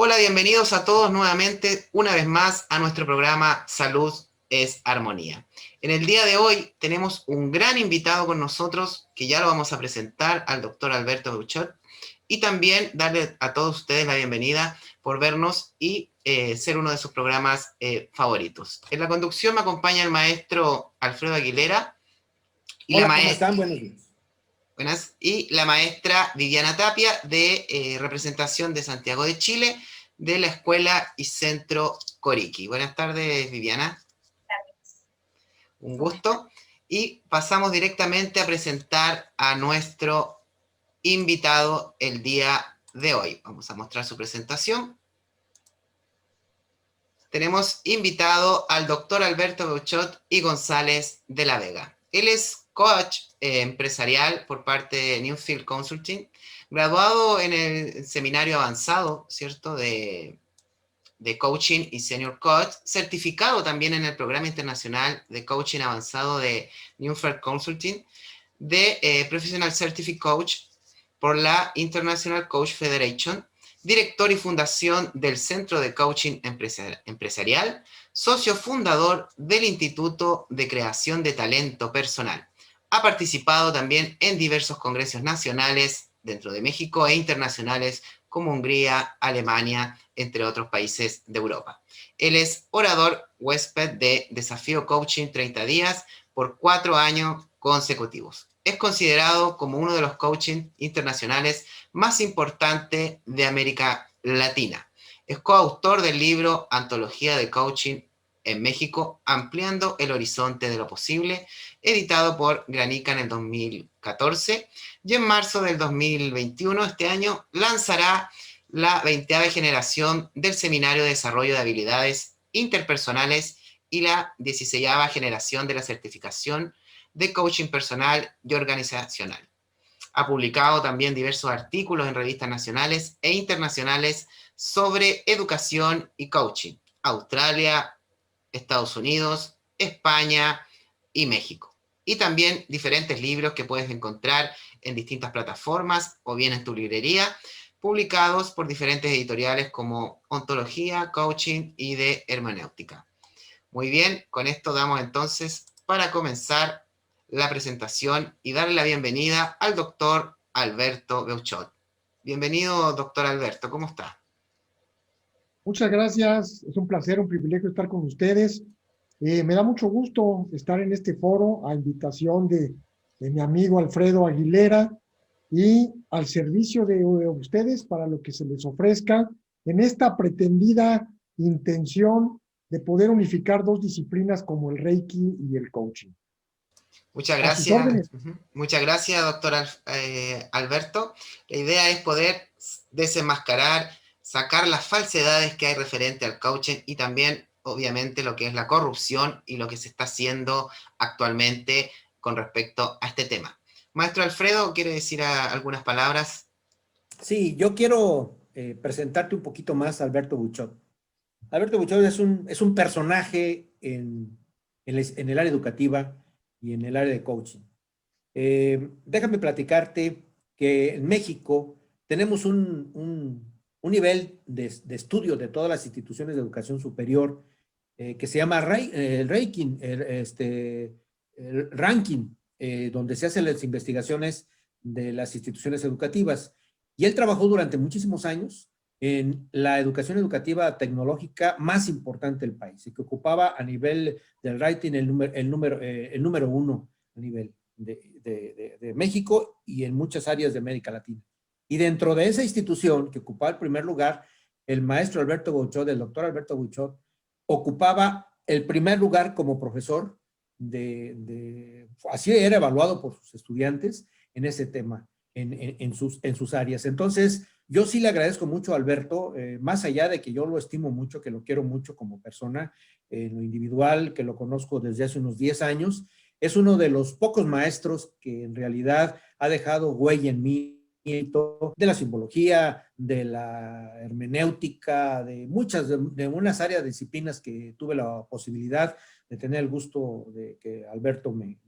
Hola, bienvenidos a todos nuevamente, una vez más, a nuestro programa Salud es Armonía. En el día de hoy tenemos un gran invitado con nosotros, que ya lo vamos a presentar, al doctor Alberto Beuchot, y también darle a todos ustedes la bienvenida por vernos y ser uno de sus programas favoritos. En la conducción me acompaña el maestro Alfredo Aguilera y la Hola, ¿cómo maestra... están? Buenos días. Buenas. Y la maestra Viviana Tapia, de representación de Santiago de Chile, de la Escuela y Centro Coriqui. Buenas tardes, Viviana. Un gusto. Y pasamos directamente a presentar a nuestro invitado el día de hoy. Vamos a mostrar su presentación. Tenemos invitado al doctor Alberto Beuchot y González de la Vega. Él es coach empresarial por parte de Newfield Consulting, graduado en el seminario avanzado, ¿cierto?, de coaching y senior coach, certificado también en el programa internacional de coaching avanzado de Newfield Consulting, de Professional Certificate Coach por la International Coach Federation, director y fundación del Centro de Coaching Empresarial, socio fundador del Instituto de Creación de Talento Personal. Ha participado también en diversos congresos nacionales dentro de México e internacionales como Hungría, Alemania, entre otros países de Europa. Él es orador huésped de Desafío Coaching 30 días por 4 años consecutivos. Es considerado como uno de los coaching internacionales más importantes de América Latina. Es coautor del libro Antología de Coaching en México, ampliando el horizonte de lo posible, editado por Granica en el 2014, y en marzo del 2021, este año, lanzará la 20ª generación del Seminario de Desarrollo de Habilidades Interpersonales y la 16ª generación de la certificación de coaching personal y organizacional. Ha publicado también diversos artículos en revistas nacionales e internacionales sobre educación y coaching. Australia, Estados Unidos, España y México. Y también diferentes libros que puedes encontrar en distintas plataformas o bien en tu librería, publicados por diferentes editoriales como Ontología, Coaching y de Hermenéutica. Muy bien, con esto damos entonces para comenzar la presentación y darle la bienvenida al doctor Alberto Beuchot. Bienvenido, doctor Alberto, ¿cómo está? Muchas gracias, es un placer, un privilegio estar con ustedes. Me da mucho gusto estar en este foro a invitación de mi amigo Alfredo Aguilera y al servicio de ustedes para lo que se les ofrezca en esta pretendida intención de poder unificar dos disciplinas como el Reiki y el coaching. Muchas A sus gracias. órdenes. Muchas gracias, doctor Alberto. La idea es poder desenmascarar, sacar las falsedades que hay referente al coaching y también, obviamente, lo que es la corrupción y lo que se está haciendo actualmente con respecto a este tema. Maestro Alfredo, ¿quiere decir algunas palabras? Sí, yo quiero presentarte un poquito más a Alberto Beuchot. Alberto Beuchot es un personaje en el área educativa y en el área de coaching. Déjame platicarte que en México tenemos un nivel de estudio de todas las instituciones de educación superior que se llama el ranking, donde se hacen las investigaciones de las instituciones educativas. Y él trabajó durante muchísimos años en la educación educativa tecnológica más importante del país, y que ocupaba a nivel del rating el número uno a nivel de México y en muchas áreas de América Latina. Y dentro de esa institución que ocupaba el primer lugar, el maestro Alberto Beuchot, el doctor Alberto Beuchot, ocupaba el primer lugar como profesor así era evaluado por sus estudiantes en ese tema, en sus áreas. Entonces, yo sí le agradezco mucho a Alberto, más allá de que yo lo estimo mucho, que lo quiero mucho como persona, en lo individual, que lo conozco desde hace unos 10 años, es uno de los pocos maestros que en realidad ha dejado huella en mí, de la simbología, de la hermenéutica, de unas áreas de disciplinas que tuve la posibilidad de tener el gusto de que Alberto me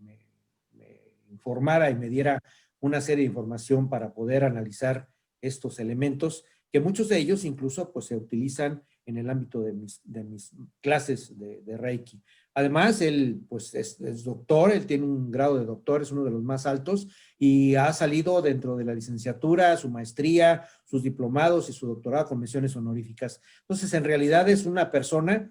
informara y me diera una serie de información para poder analizar estos elementos que muchos de ellos incluso pues se utilizan en el ámbito de mis clases de Reiki. Además, él pues es doctor, él tiene un grado de doctor, es uno de los más altos y ha salido dentro de la licenciatura, su maestría, sus diplomados y su doctorado con menciones honoríficas. Entonces, en realidad es una persona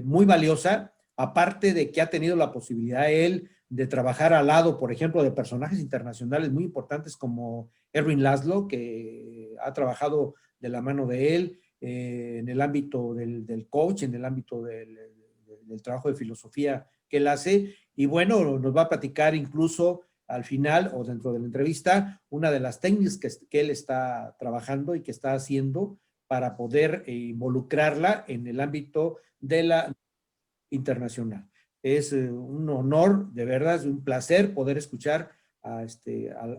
muy valiosa, aparte de que ha tenido la posibilidad él de trabajar al lado, por ejemplo, de personajes internacionales muy importantes como Erwin Laszlo, que ha trabajado de la mano de él en el ámbito del coach, en el ámbito del trabajo de filosofía que él hace. Y bueno, nos va a platicar incluso al final o dentro de la entrevista una de las técnicas que él está trabajando y que está haciendo para poder involucrarla en el ámbito de la internacional. Es un honor, de verdad, es un placer poder escuchar a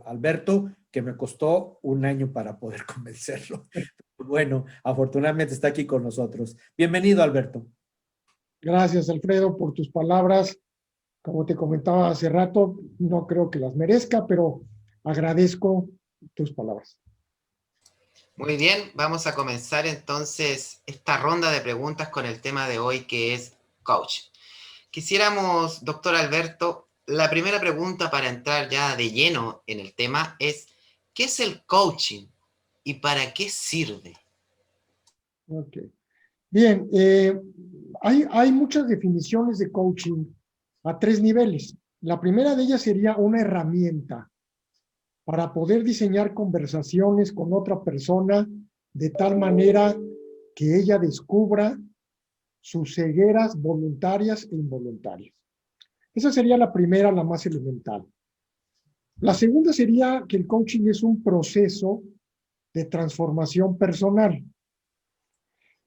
Alberto, que me costó un año para poder convencerlo. Bueno, afortunadamente está aquí con nosotros. Bienvenido, Alberto. Gracias, Alfredo, por tus palabras. Como te comentaba hace rato, no creo que las merezca, pero agradezco tus palabras. Muy bien, vamos a comenzar entonces esta ronda de preguntas con el tema de hoy, que es coach. Quisiéramos, doctor Alberto, la primera pregunta para entrar ya de lleno en el tema es, ¿qué es el coaching y para qué sirve? Ok. Bien, hay muchas definiciones de coaching a 3 niveles. La primera de ellas sería una herramienta para poder diseñar conversaciones con otra persona de tal manera que ella descubra sus cegueras voluntarias e involuntarias. Esa sería la primera, la más elemental. La segunda sería que el coaching es un proceso de transformación personal.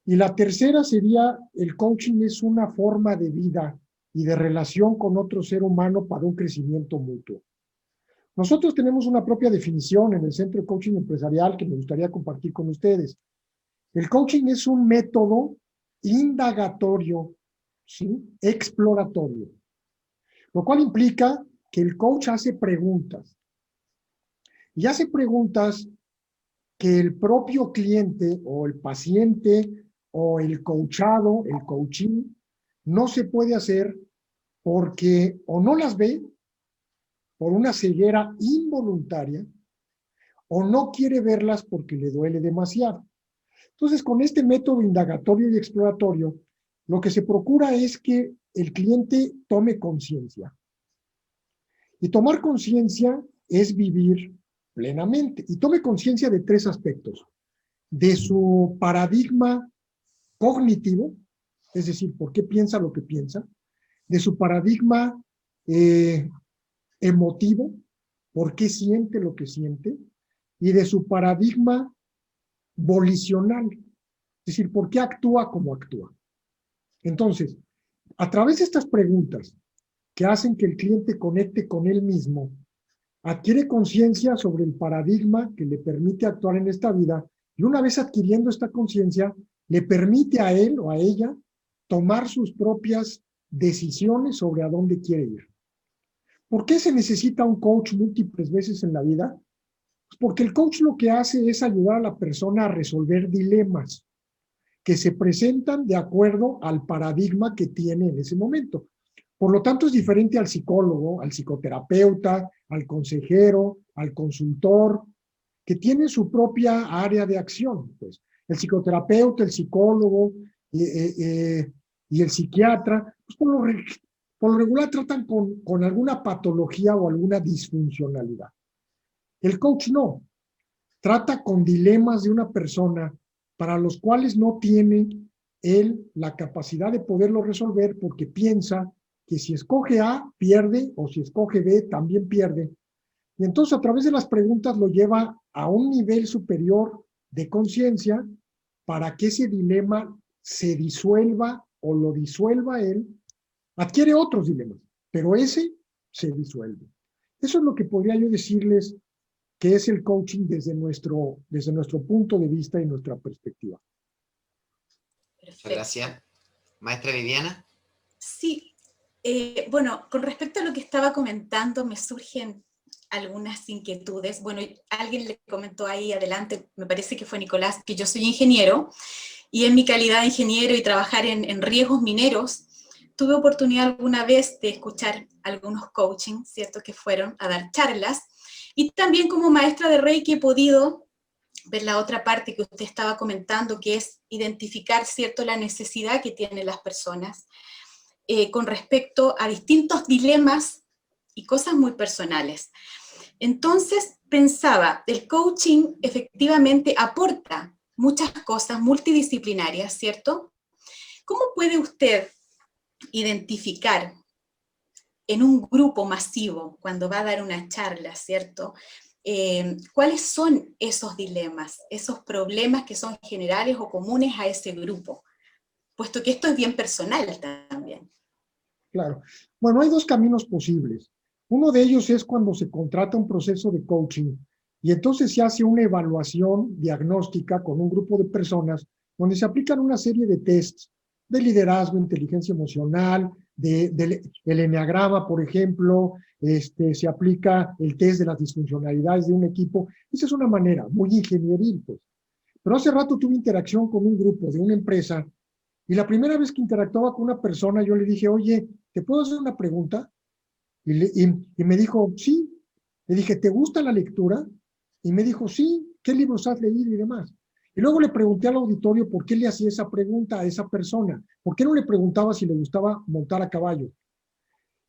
Y la tercera sería, el coaching es una forma de vida y de relación con otro ser humano para un crecimiento mutuo. Nosotros tenemos una propia definición en el Centro de Coaching Empresarial que me gustaría compartir con ustedes. El coaching es un método indagatorio, ¿sí? Exploratorio, lo cual implica que el coach hace preguntas. Y hace preguntas que el propio cliente o el paciente o el coachado, el coaching, no se puede hacer porque o no las ve por una ceguera involuntaria o no quiere verlas porque le duele demasiado. Entonces, con este método indagatorio y exploratorio, lo que se procura es que el cliente tome conciencia. Y tomar conciencia es vivir plenamente. Y tome conciencia de 3 aspectos. De su paradigma cognitivo, es decir, por qué piensa lo que piensa, de su paradigma emotivo, por qué siente lo que siente, y de su paradigma volicional, es decir, por qué actúa como actúa. Entonces, a través de estas preguntas que hacen que el cliente conecte con él mismo, adquiere conciencia sobre el paradigma que le permite actuar en esta vida, y una vez adquiriendo esta conciencia, le permite a él o a ella tomar sus propias decisiones sobre a dónde quiere ir. ¿Por qué se necesita un coach múltiples veces en la vida? Pues porque el coach lo que hace es ayudar a la persona a resolver dilemas que se presentan de acuerdo al paradigma que tiene en ese momento. Por lo tanto, es diferente al psicólogo, al psicoterapeuta, al consejero, al consultor, que tienen su propia área de acción. Pues, el psicoterapeuta, el psicólogo y el psiquiatra, pues por lo regular tratan con alguna patología o alguna disfuncionalidad. El coach no, trata con dilemas de una persona para los cuales no tiene él la capacidad de poderlo resolver porque piensa que si escoge A, pierde, o si escoge B, también pierde. Y entonces a través de las preguntas lo lleva a un nivel superior de conciencia para que ese dilema se disuelva o lo disuelva él, adquiere otros dilemas, pero ese se disuelve. Eso es lo que podría yo decirles que es el coaching desde nuestro punto de vista y nuestra perspectiva. Muchas gracias. Maestra Viviana. Sí, bueno, con respecto a lo que estaba comentando, me surgen algunas inquietudes. Bueno, alguien le comentó ahí adelante, me parece que fue Nicolás, que yo soy ingeniero, y en mi calidad de ingeniero y trabajar en riesgos mineros, tuve oportunidad alguna vez de escuchar algunos coaching, ¿cierto?, que fueron a dar charlas, y también como maestra de Reiki he podido ver la otra parte que usted estaba comentando, que es identificar, ¿cierto?, la necesidad que tienen las personas con respecto a distintos dilemas y cosas muy personales. Entonces pensaba, el coaching efectivamente aporta muchas cosas multidisciplinarias, ¿cierto? ¿Cómo puede usted identificar en un grupo masivo, cuando va a dar una charla, ¿cierto? ¿Cuáles son esos dilemas, esos problemas que son generales o comunes a ese grupo? Puesto que esto es bien personal también. Claro. Bueno, hay dos caminos posibles. Uno de ellos es cuando se contrata un proceso de coaching y entonces se hace una evaluación diagnóstica con un grupo de personas donde se aplican una serie de tests de liderazgo, inteligencia emocional, el eneagrama, por ejemplo, se aplica el test de las disfuncionalidades de un equipo. Esa es una manera muy ingenieril, pues. Pero hace rato tuve interacción con un grupo de una empresa y la primera vez que interactuaba con una persona, yo le dije, oye, ¿te puedo hacer una pregunta? Y me dijo, sí. Le dije, ¿te gusta la lectura? Y me dijo, sí, ¿qué libros has leído y demás? Y luego le pregunté al auditorio por qué le hacía esa pregunta a esa persona. ¿Por qué no le preguntaba si le gustaba montar a caballo?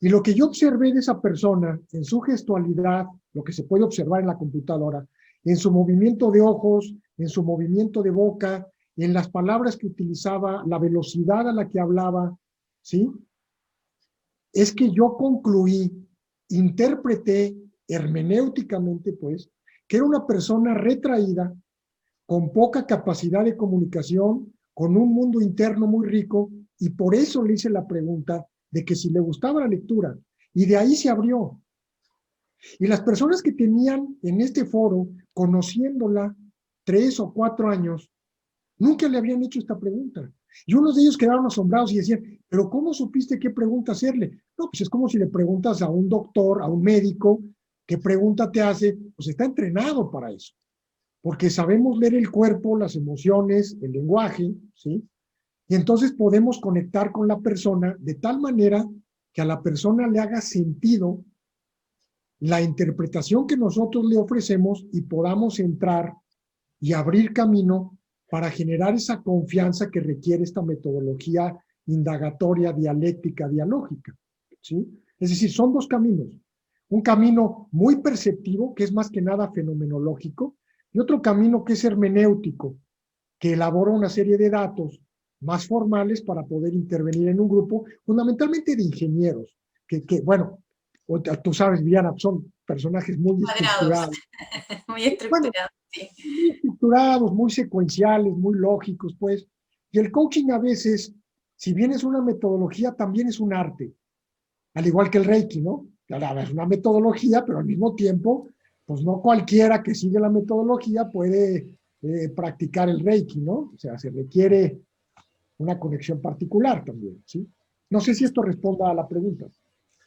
Y lo que yo observé de esa persona, en su gestualidad, lo que se puede observar en la computadora, en su movimiento de ojos, en su movimiento de boca, en las palabras que utilizaba, la velocidad a la que hablaba, ¿sí? Es que yo concluí, interpreté hermenéuticamente, pues, que era una persona retraída, con poca capacidad de comunicación, con un mundo interno muy rico, y por eso le hice la pregunta de que si le gustaba la lectura, y de ahí se abrió. Y las personas que tenían en este foro, conociéndola 3 o 4 años, nunca le habían hecho esta pregunta. Y unos de ellos quedaron asombrados y decían, ¿pero cómo supiste qué pregunta hacerle? No, pues es como si le preguntas a un doctor, a un médico, ¿qué pregunta te hace? Pues está entrenado para eso. Porque sabemos leer el cuerpo, las emociones, el lenguaje, ¿sí? Y entonces podemos conectar con la persona de tal manera que a la persona le haga sentido la interpretación que nosotros le ofrecemos y podamos entrar y abrir camino para generar esa confianza que requiere esta metodología indagatoria, dialéctica, dialógica, ¿sí? Es decir, son dos caminos. Un camino muy perceptivo, que es más que nada fenomenológico, y otro camino que es hermenéutico, que elabora una serie de datos más formales para poder intervenir en un grupo, fundamentalmente de ingenieros, bueno, tú sabes, Viviana, son personajes muy Cuadrados, estructurados. muy Bueno, estructurados, sí. muy estructurados, muy secuenciales, muy lógicos, pues. Y el coaching a veces, si bien es una metodología, también es un arte, al igual que el Reiki, ¿no? Claro, es una metodología, pero al mismo tiempo, pues no cualquiera que sigue la metodología puede practicar el Reiki, ¿no? O sea, se requiere una conexión particular también, ¿sí? No sé si esto responda a la pregunta.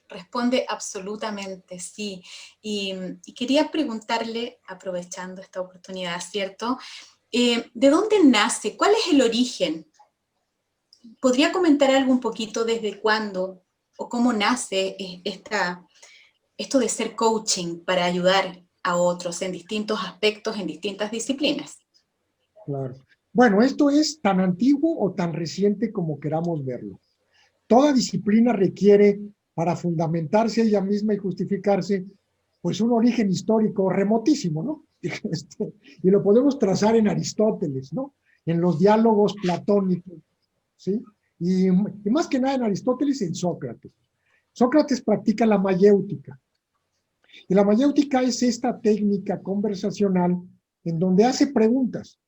Responde absolutamente, sí. Y quería preguntarle, aprovechando esta oportunidad, ¿cierto? ¿De dónde nace? ¿Cuál es el origen? ¿Podría comentar algo un poquito desde cuándo o cómo nace esto de ser coaching para ayudar a otros en distintos aspectos, en distintas disciplinas? Claro. Bueno, esto es tan antiguo o tan reciente como queramos verlo. Toda disciplina requiere, para fundamentarse ella misma y justificarse, pues un origen histórico remotísimo, ¿no? Y lo podemos trazar en Aristóteles, ¿no? En los diálogos platónicos, ¿sí? Y más que nada en Aristóteles, en Sócrates. Sócrates practica la mayéutica. Y la mayéutica es esta técnica conversacional en donde hace preguntas.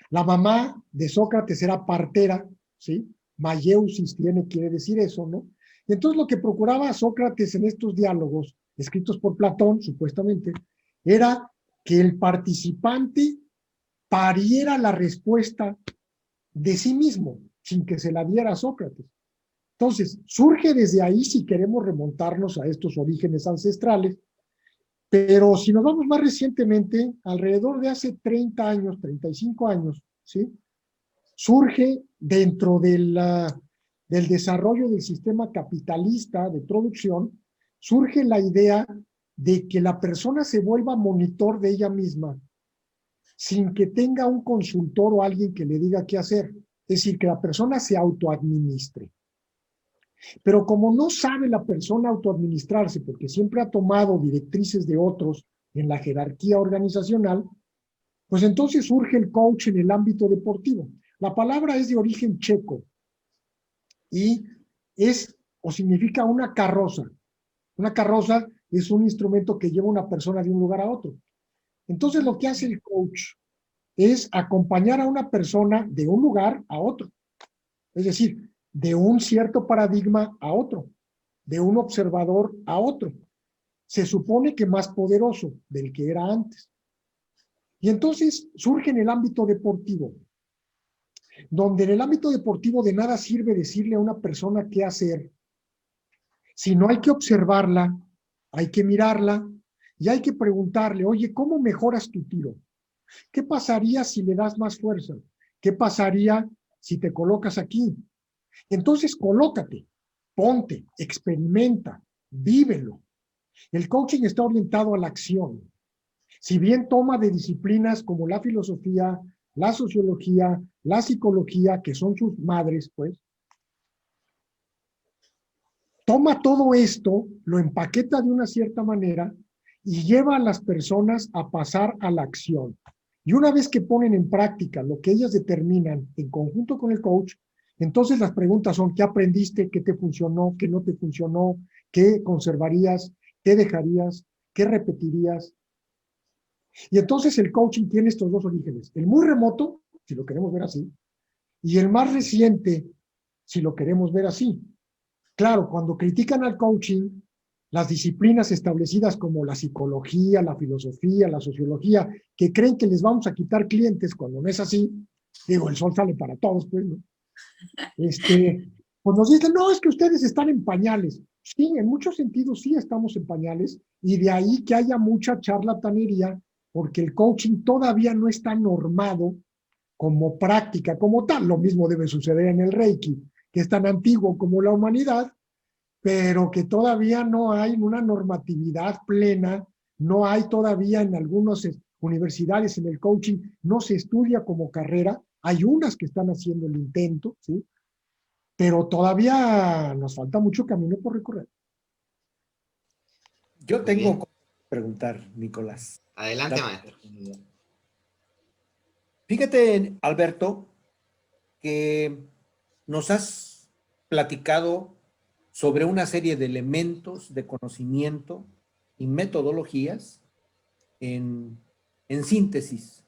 La mamá de Sócrates era partera, ¿sí? Mayeusis quiere decir eso, ¿no? Y entonces lo que procuraba Sócrates en estos diálogos, escritos por Platón, supuestamente, era que el participante pariera la respuesta de sí mismo, sin que se la diera a Sócrates. Entonces, surge desde ahí, si queremos remontarnos a estos orígenes ancestrales, Pero si nos vamos más recientemente, alrededor de hace 30 años, 35 años, ¿sí? Surge dentro del desarrollo del sistema capitalista de producción, surge la idea de que la persona se vuelva monitor de ella misma sin que tenga un consultor o alguien que le diga qué hacer. Es decir, que la persona se autoadministre. Pero como no sabe la persona autoadministrarse, porque siempre ha tomado directrices de otros en la jerarquía organizacional, pues entonces surge el coach en el ámbito deportivo. La palabra es de origen checo y es o significa una carroza. Una carroza es un instrumento que lleva una persona de un lugar a otro. Entonces lo que hace el coach es acompañar a una persona de un lugar a otro. Es decir, de un cierto paradigma a otro, de un observador a otro. Se supone que más poderoso del que era antes. Y entonces surge en el ámbito deportivo, donde en el ámbito deportivo de nada sirve decirle a una persona qué hacer, sino hay que observarla, hay que mirarla y hay que preguntarle, oye, ¿cómo mejoras tu tiro? ¿Qué pasaría si le das más fuerza? ¿Qué pasaría si te colocas aquí? Entonces, colócate, ponte, experimenta, vívelo. El coaching está orientado a la acción. Si bien toma de disciplinas como la filosofía, la sociología, la psicología, que son sus madres, pues, toma todo esto, lo empaqueta de una cierta manera y lleva a las personas a pasar a la acción. Y una vez que ponen en práctica lo que ellas determinan en conjunto con el coach, entonces las preguntas son, ¿qué aprendiste? ¿Qué te funcionó? ¿Qué no te funcionó? ¿Qué conservarías? ¿Qué dejarías? ¿Qué repetirías? Y entonces el coaching tiene estos dos orígenes, el muy remoto, si lo queremos ver así, y el más reciente, si lo queremos ver así. Claro, cuando critican al coaching, las disciplinas establecidas como la psicología, la filosofía, la sociología, que creen que les vamos a quitar clientes cuando no es así, digo, el sol sale para todos, pues, ¿no? Pues nos dicen, no, es que ustedes están en pañales. Sí, en muchos sentidos sí estamos en pañales, y de ahí que haya mucha charlatanería, porque el coaching todavía no está normado como práctica, como tal. Lo mismo debe suceder en el Reiki, que es tan antiguo como la humanidad, pero que todavía no hay una normatividad plena, no hay todavía en algunas universidades en el coaching, no se estudia como carrera, hay unas que están haciendo el intento, ¿sí? Pero todavía nos falta mucho camino por recorrer. Yo tengo que preguntar, Nicolás. Adelante, maestro. Fíjate, Alberto, que nos has platicado sobre una serie de elementos de conocimiento y metodologías en síntesis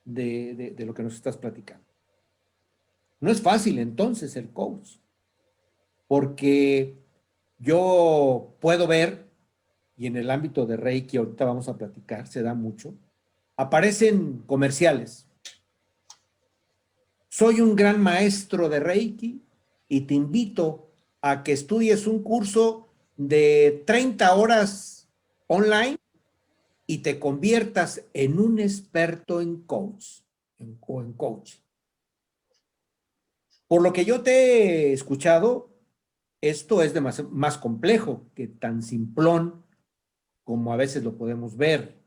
de lo que nos estás platicando. No es fácil entonces el coach, porque yo puedo ver, y en el ámbito de Reiki, ahorita vamos a platicar, se da mucho, aparecen comerciales. Soy un gran maestro de Reiki y te invito a que estudies un curso de 30 horas online y te conviertas en un experto en coach, en coach. Por lo que yo te he escuchado, esto es más complejo que tan simplón como a veces lo podemos ver.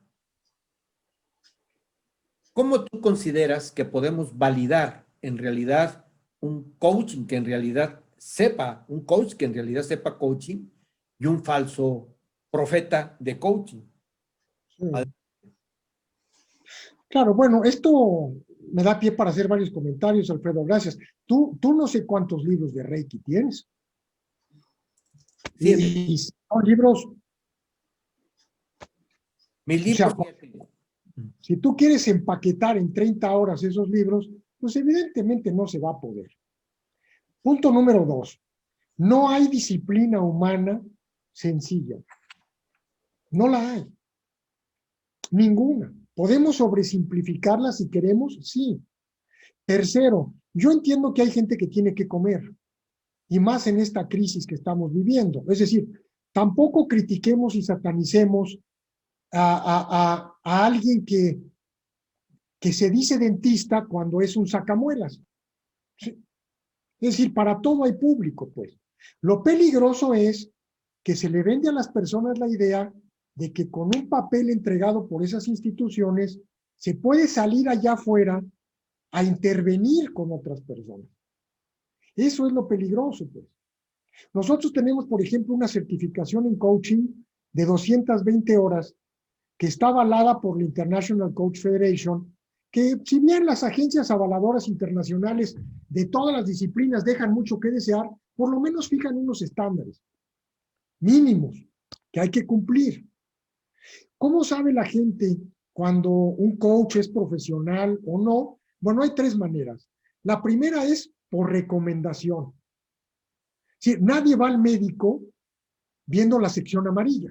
¿Cómo tú consideras que podemos validar en realidad un coaching que en realidad sepa, un coach que en realidad sepa coaching y un falso profeta de coaching? Sí. Claro, bueno, esto me da pie para hacer varios comentarios, Alfredo, gracias. Tú no sé cuántos libros de Reiki tienes. Y son libros... Mis libros... O sea, si tú quieres empaquetar en 30 horas esos libros, pues evidentemente no se va a poder. Punto número 2. No hay disciplina humana sencilla. No la hay. Ninguna. ¿Podemos sobresimplificarla si queremos? Sí. Tercero, yo entiendo que hay gente que tiene que comer, y más en esta crisis que estamos viviendo. Es decir, tampoco critiquemos y satanicemos a alguien que se dice dentista cuando es un sacamuelas. ¿Sí? Es decir, para todo hay público, pues. Lo peligroso es que se le vende a las personas la idea de que con un papel entregado por esas instituciones se puede salir allá afuera a intervenir con otras personas. Eso es lo peligroso, pues. Nosotros tenemos, por ejemplo, una certificación en coaching de 220 horas que está avalada por la International Coach Federation, que si bien las agencias avaladoras internacionales de todas las disciplinas dejan mucho que desear, por lo menos fijan unos estándares mínimos que hay que cumplir. ¿Cómo sabe la gente cuando un coach es profesional o no? Bueno, hay tres maneras. La primera es por recomendación. Sí, nadie va al médico viendo la sección amarilla.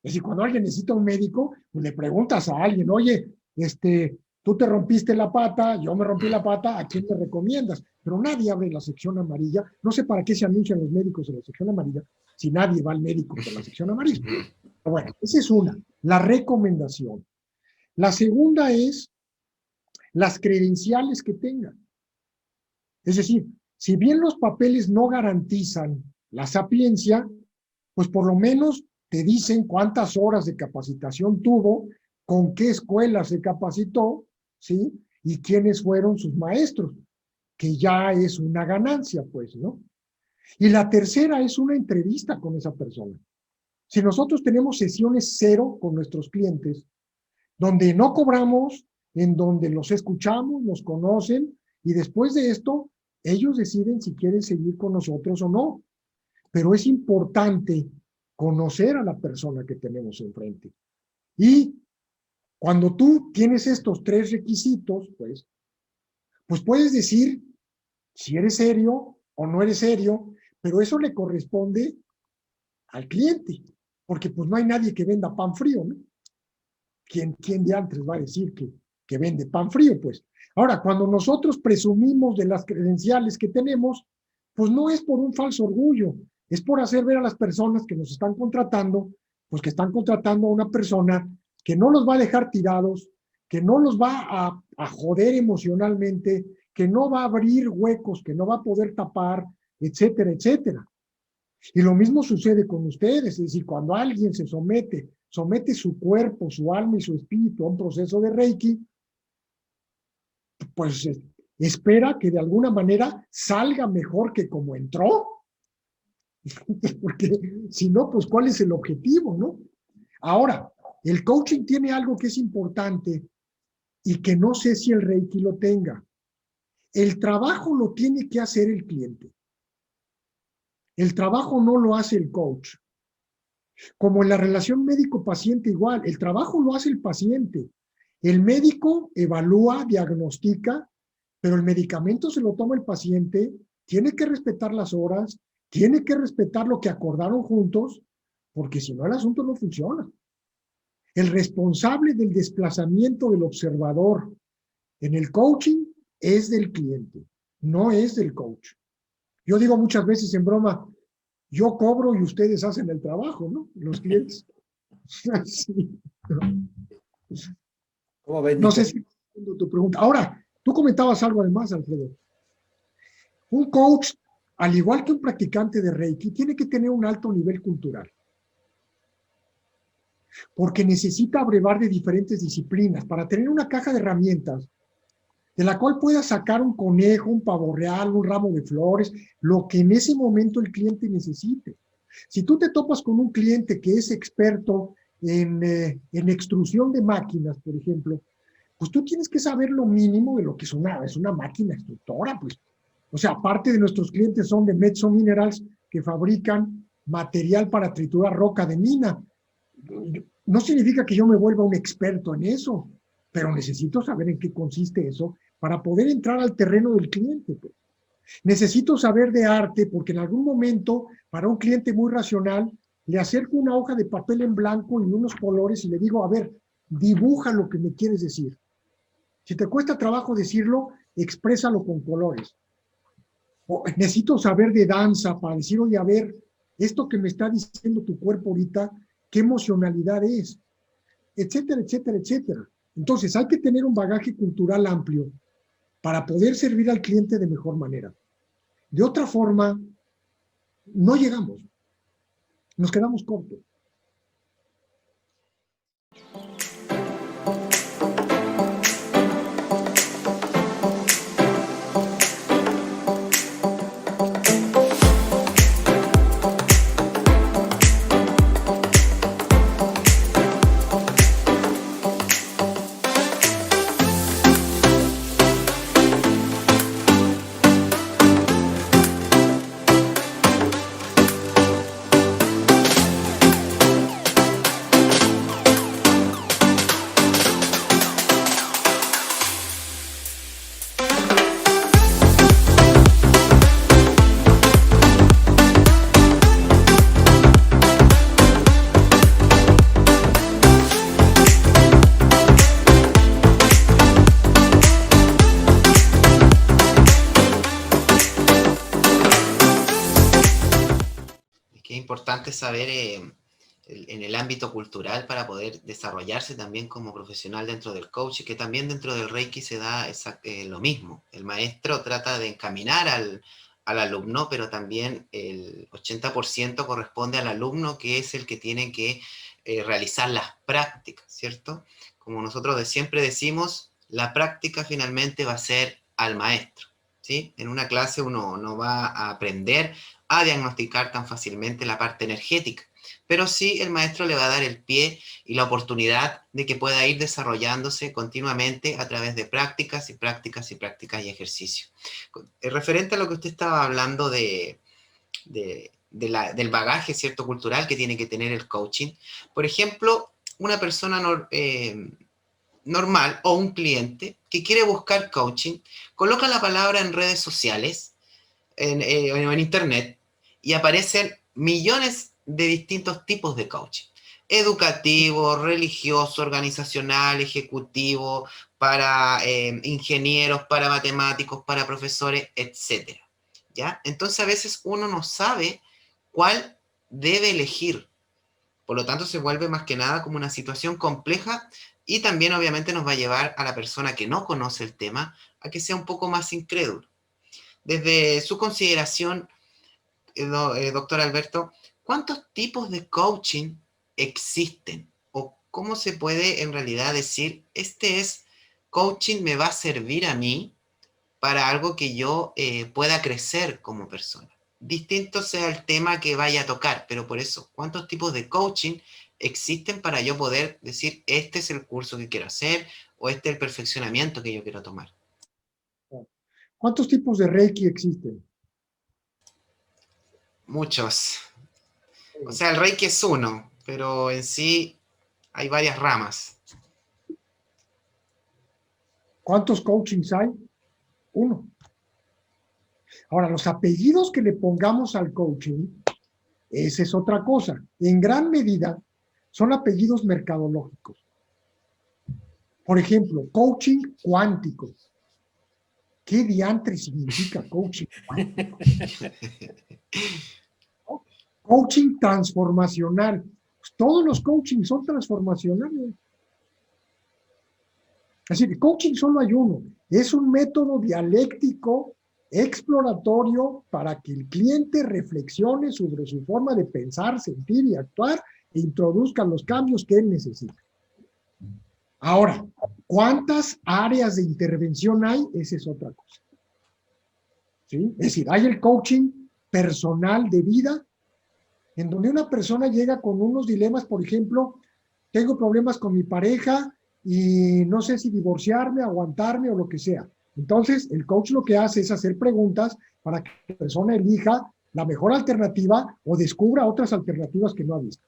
Es decir, cuando alguien necesita un médico, pues le preguntas a alguien, oye, tú te rompiste la pata, yo me rompí la pata, ¿a quién te recomiendas? Pero nadie abre la sección amarilla. No sé para qué se anuncian los médicos en la sección amarilla si nadie va al médico por la sección amarilla. Pero bueno, esa es una, la recomendación. La segunda es las credenciales que tengan. Es decir, si bien los papeles no garantizan la sapiencia, pues por lo menos te dicen cuántas horas de capacitación tuvo, con qué escuela se capacitó, ¿sí? Y quiénes fueron sus maestros, que ya es una ganancia, pues, ¿no? Y la tercera es una entrevista con esa persona. Si nosotros tenemos sesiones cero con nuestros clientes, donde no cobramos, en donde los escuchamos, los conocen, y después de esto, ellos deciden si quieren seguir con nosotros o no. Pero es importante conocer a la persona que tenemos enfrente. Y cuando tú tienes estos tres requisitos, pues puedes decir si eres serio o no eres serio, pero eso le corresponde al cliente, porque pues no hay nadie que venda pan frío, ¿no? ¿Quién de antes va a decir que vende pan frío? Pues ahora, cuando nosotros presumimos de las credenciales que tenemos, pues no es por un falso orgullo, es por hacer ver a las personas que nos están contratando, pues que están contratando a una persona que no los va a dejar tirados, que no los va a joder emocionalmente, que no va a abrir huecos, que no va a poder tapar, etcétera, etcétera. Y lo mismo sucede con ustedes, es decir, cuando alguien se somete su cuerpo, su alma y su espíritu a un proceso de Reiki, pues espera que de alguna manera salga mejor que como entró. Porque si no, pues ¿cuál es el objetivo, no? Ahora, el coaching tiene algo que es importante y que no sé si el Reiki lo tenga. El trabajo lo tiene que hacer el cliente. El trabajo no lo hace el coach. Como en la relación médico-paciente igual, el trabajo lo hace el paciente. El médico evalúa, diagnostica, pero el medicamento se lo toma el paciente, tiene que respetar las horas, tiene que respetar lo que acordaron juntos, porque si no el asunto no funciona. El responsable del desplazamiento del observador en el coaching es del cliente, no es del coach. Yo digo muchas veces en broma, yo cobro y ustedes hacen el trabajo, ¿no? Los clientes. Sí. ¿Cómo ven, No Nico? sé si tu pregunta. Ahora, tú comentabas algo además, Alfredo. Un coach, al igual que un practicante de Reiki, tiene que tener un alto nivel cultural. Porque necesita abrevar de diferentes disciplinas para tener una caja de herramientas de la cual pueda sacar un conejo, un pavo real, un ramo de flores, lo que en ese momento el cliente necesite. Si tú te topas con un cliente que es experto en extrusión de máquinas, por ejemplo, pues tú tienes que saber lo mínimo de lo que es una máquina extrusora, pues. O sea, aparte de nuestros clientes son de Metso Minerals, que fabrican material para triturar roca de mina. No significa que yo me vuelva un experto en eso, pero necesito saber en qué consiste eso para poder entrar al terreno del cliente. Pues. Necesito saber de arte porque en algún momento, para un cliente muy racional, le acerco una hoja de papel en blanco y unos colores y le digo, a ver, dibuja lo que me quieres decir. Si te cuesta trabajo decirlo, exprésalo con colores. O necesito saber de danza para decir, oye, a ver, esto que me está diciendo tu cuerpo ahorita, ¿qué emocionalidad es? etcétera, etcétera, etcétera. Entonces, hay que tener un bagaje cultural amplio para poder servir al cliente de mejor manera. De otra forma, no llegamos, nos quedamos cortos. Qué importante saber en el ámbito cultural para poder desarrollarse también como profesional dentro del coaching, que también dentro del Reiki se da lo mismo. El maestro trata de encaminar al alumno, pero también el 80% corresponde al alumno, que es el que tiene que realizar las prácticas, ¿cierto? Como nosotros siempre decimos, la práctica finalmente va a ser al maestro, ¿sí? En una clase uno no va a aprender a diagnosticar tan fácilmente la parte energética, pero sí el maestro le va a dar el pie y la oportunidad de que pueda ir desarrollándose continuamente a través de prácticas y prácticas y prácticas y ejercicios. Referente a lo que usted estaba hablando del bagaje, ¿cierto?, cultural que tiene que tener el coaching. Por ejemplo, una persona normal o un cliente que quiere buscar coaching, coloca la palabra en redes sociales, en internet, y aparecen millones de distintos tipos de coaching. Educativo, religioso, organizacional, ejecutivo, para ingenieros, para matemáticos, para profesores, etc. ¿Ya? Entonces a veces uno no sabe cuál debe elegir. Por lo tanto se vuelve más que nada como una situación compleja y también obviamente nos va a llevar a la persona que no conoce el tema a que sea un poco más incrédulo. Desde su consideración, doctor Alberto, ¿cuántos tipos de coaching existen? ¿O cómo se puede en realidad decir, coaching me va a servir a mí para algo que yo pueda crecer como persona? Distinto sea el tema que vaya a tocar, pero por eso, ¿cuántos tipos de coaching existen para yo poder decir, este es el curso que quiero hacer o este es el perfeccionamiento que yo quiero tomar? ¿Cuántos tipos de Reiki existen? Muchos. O sea, el Reiki es uno, pero en sí hay varias ramas. ¿Cuántos coachings hay? Uno. Ahora, los apellidos que le pongamos al coaching, esa es otra cosa. En gran medida son apellidos mercadológicos. Por ejemplo, coaching cuántico. ¿Qué diantre significa coaching cuántico? Coaching transformacional. Pues todos los coachings son transformacionales. Es decir, coaching solo hay uno. Es un método dialéctico, exploratorio, para que el cliente reflexione sobre su forma de pensar, sentir y actuar e introduzca los cambios que él necesita. Ahora, ¿cuántas áreas de intervención hay? Esa es otra cosa. ¿Sí? Es decir, hay el coaching personal de vida, en donde una persona llega con unos dilemas, por ejemplo, tengo problemas con mi pareja y no sé si divorciarme, aguantarme o lo que sea. Entonces, el coach lo que hace es hacer preguntas para que la persona elija la mejor alternativa o descubra otras alternativas que no ha visto.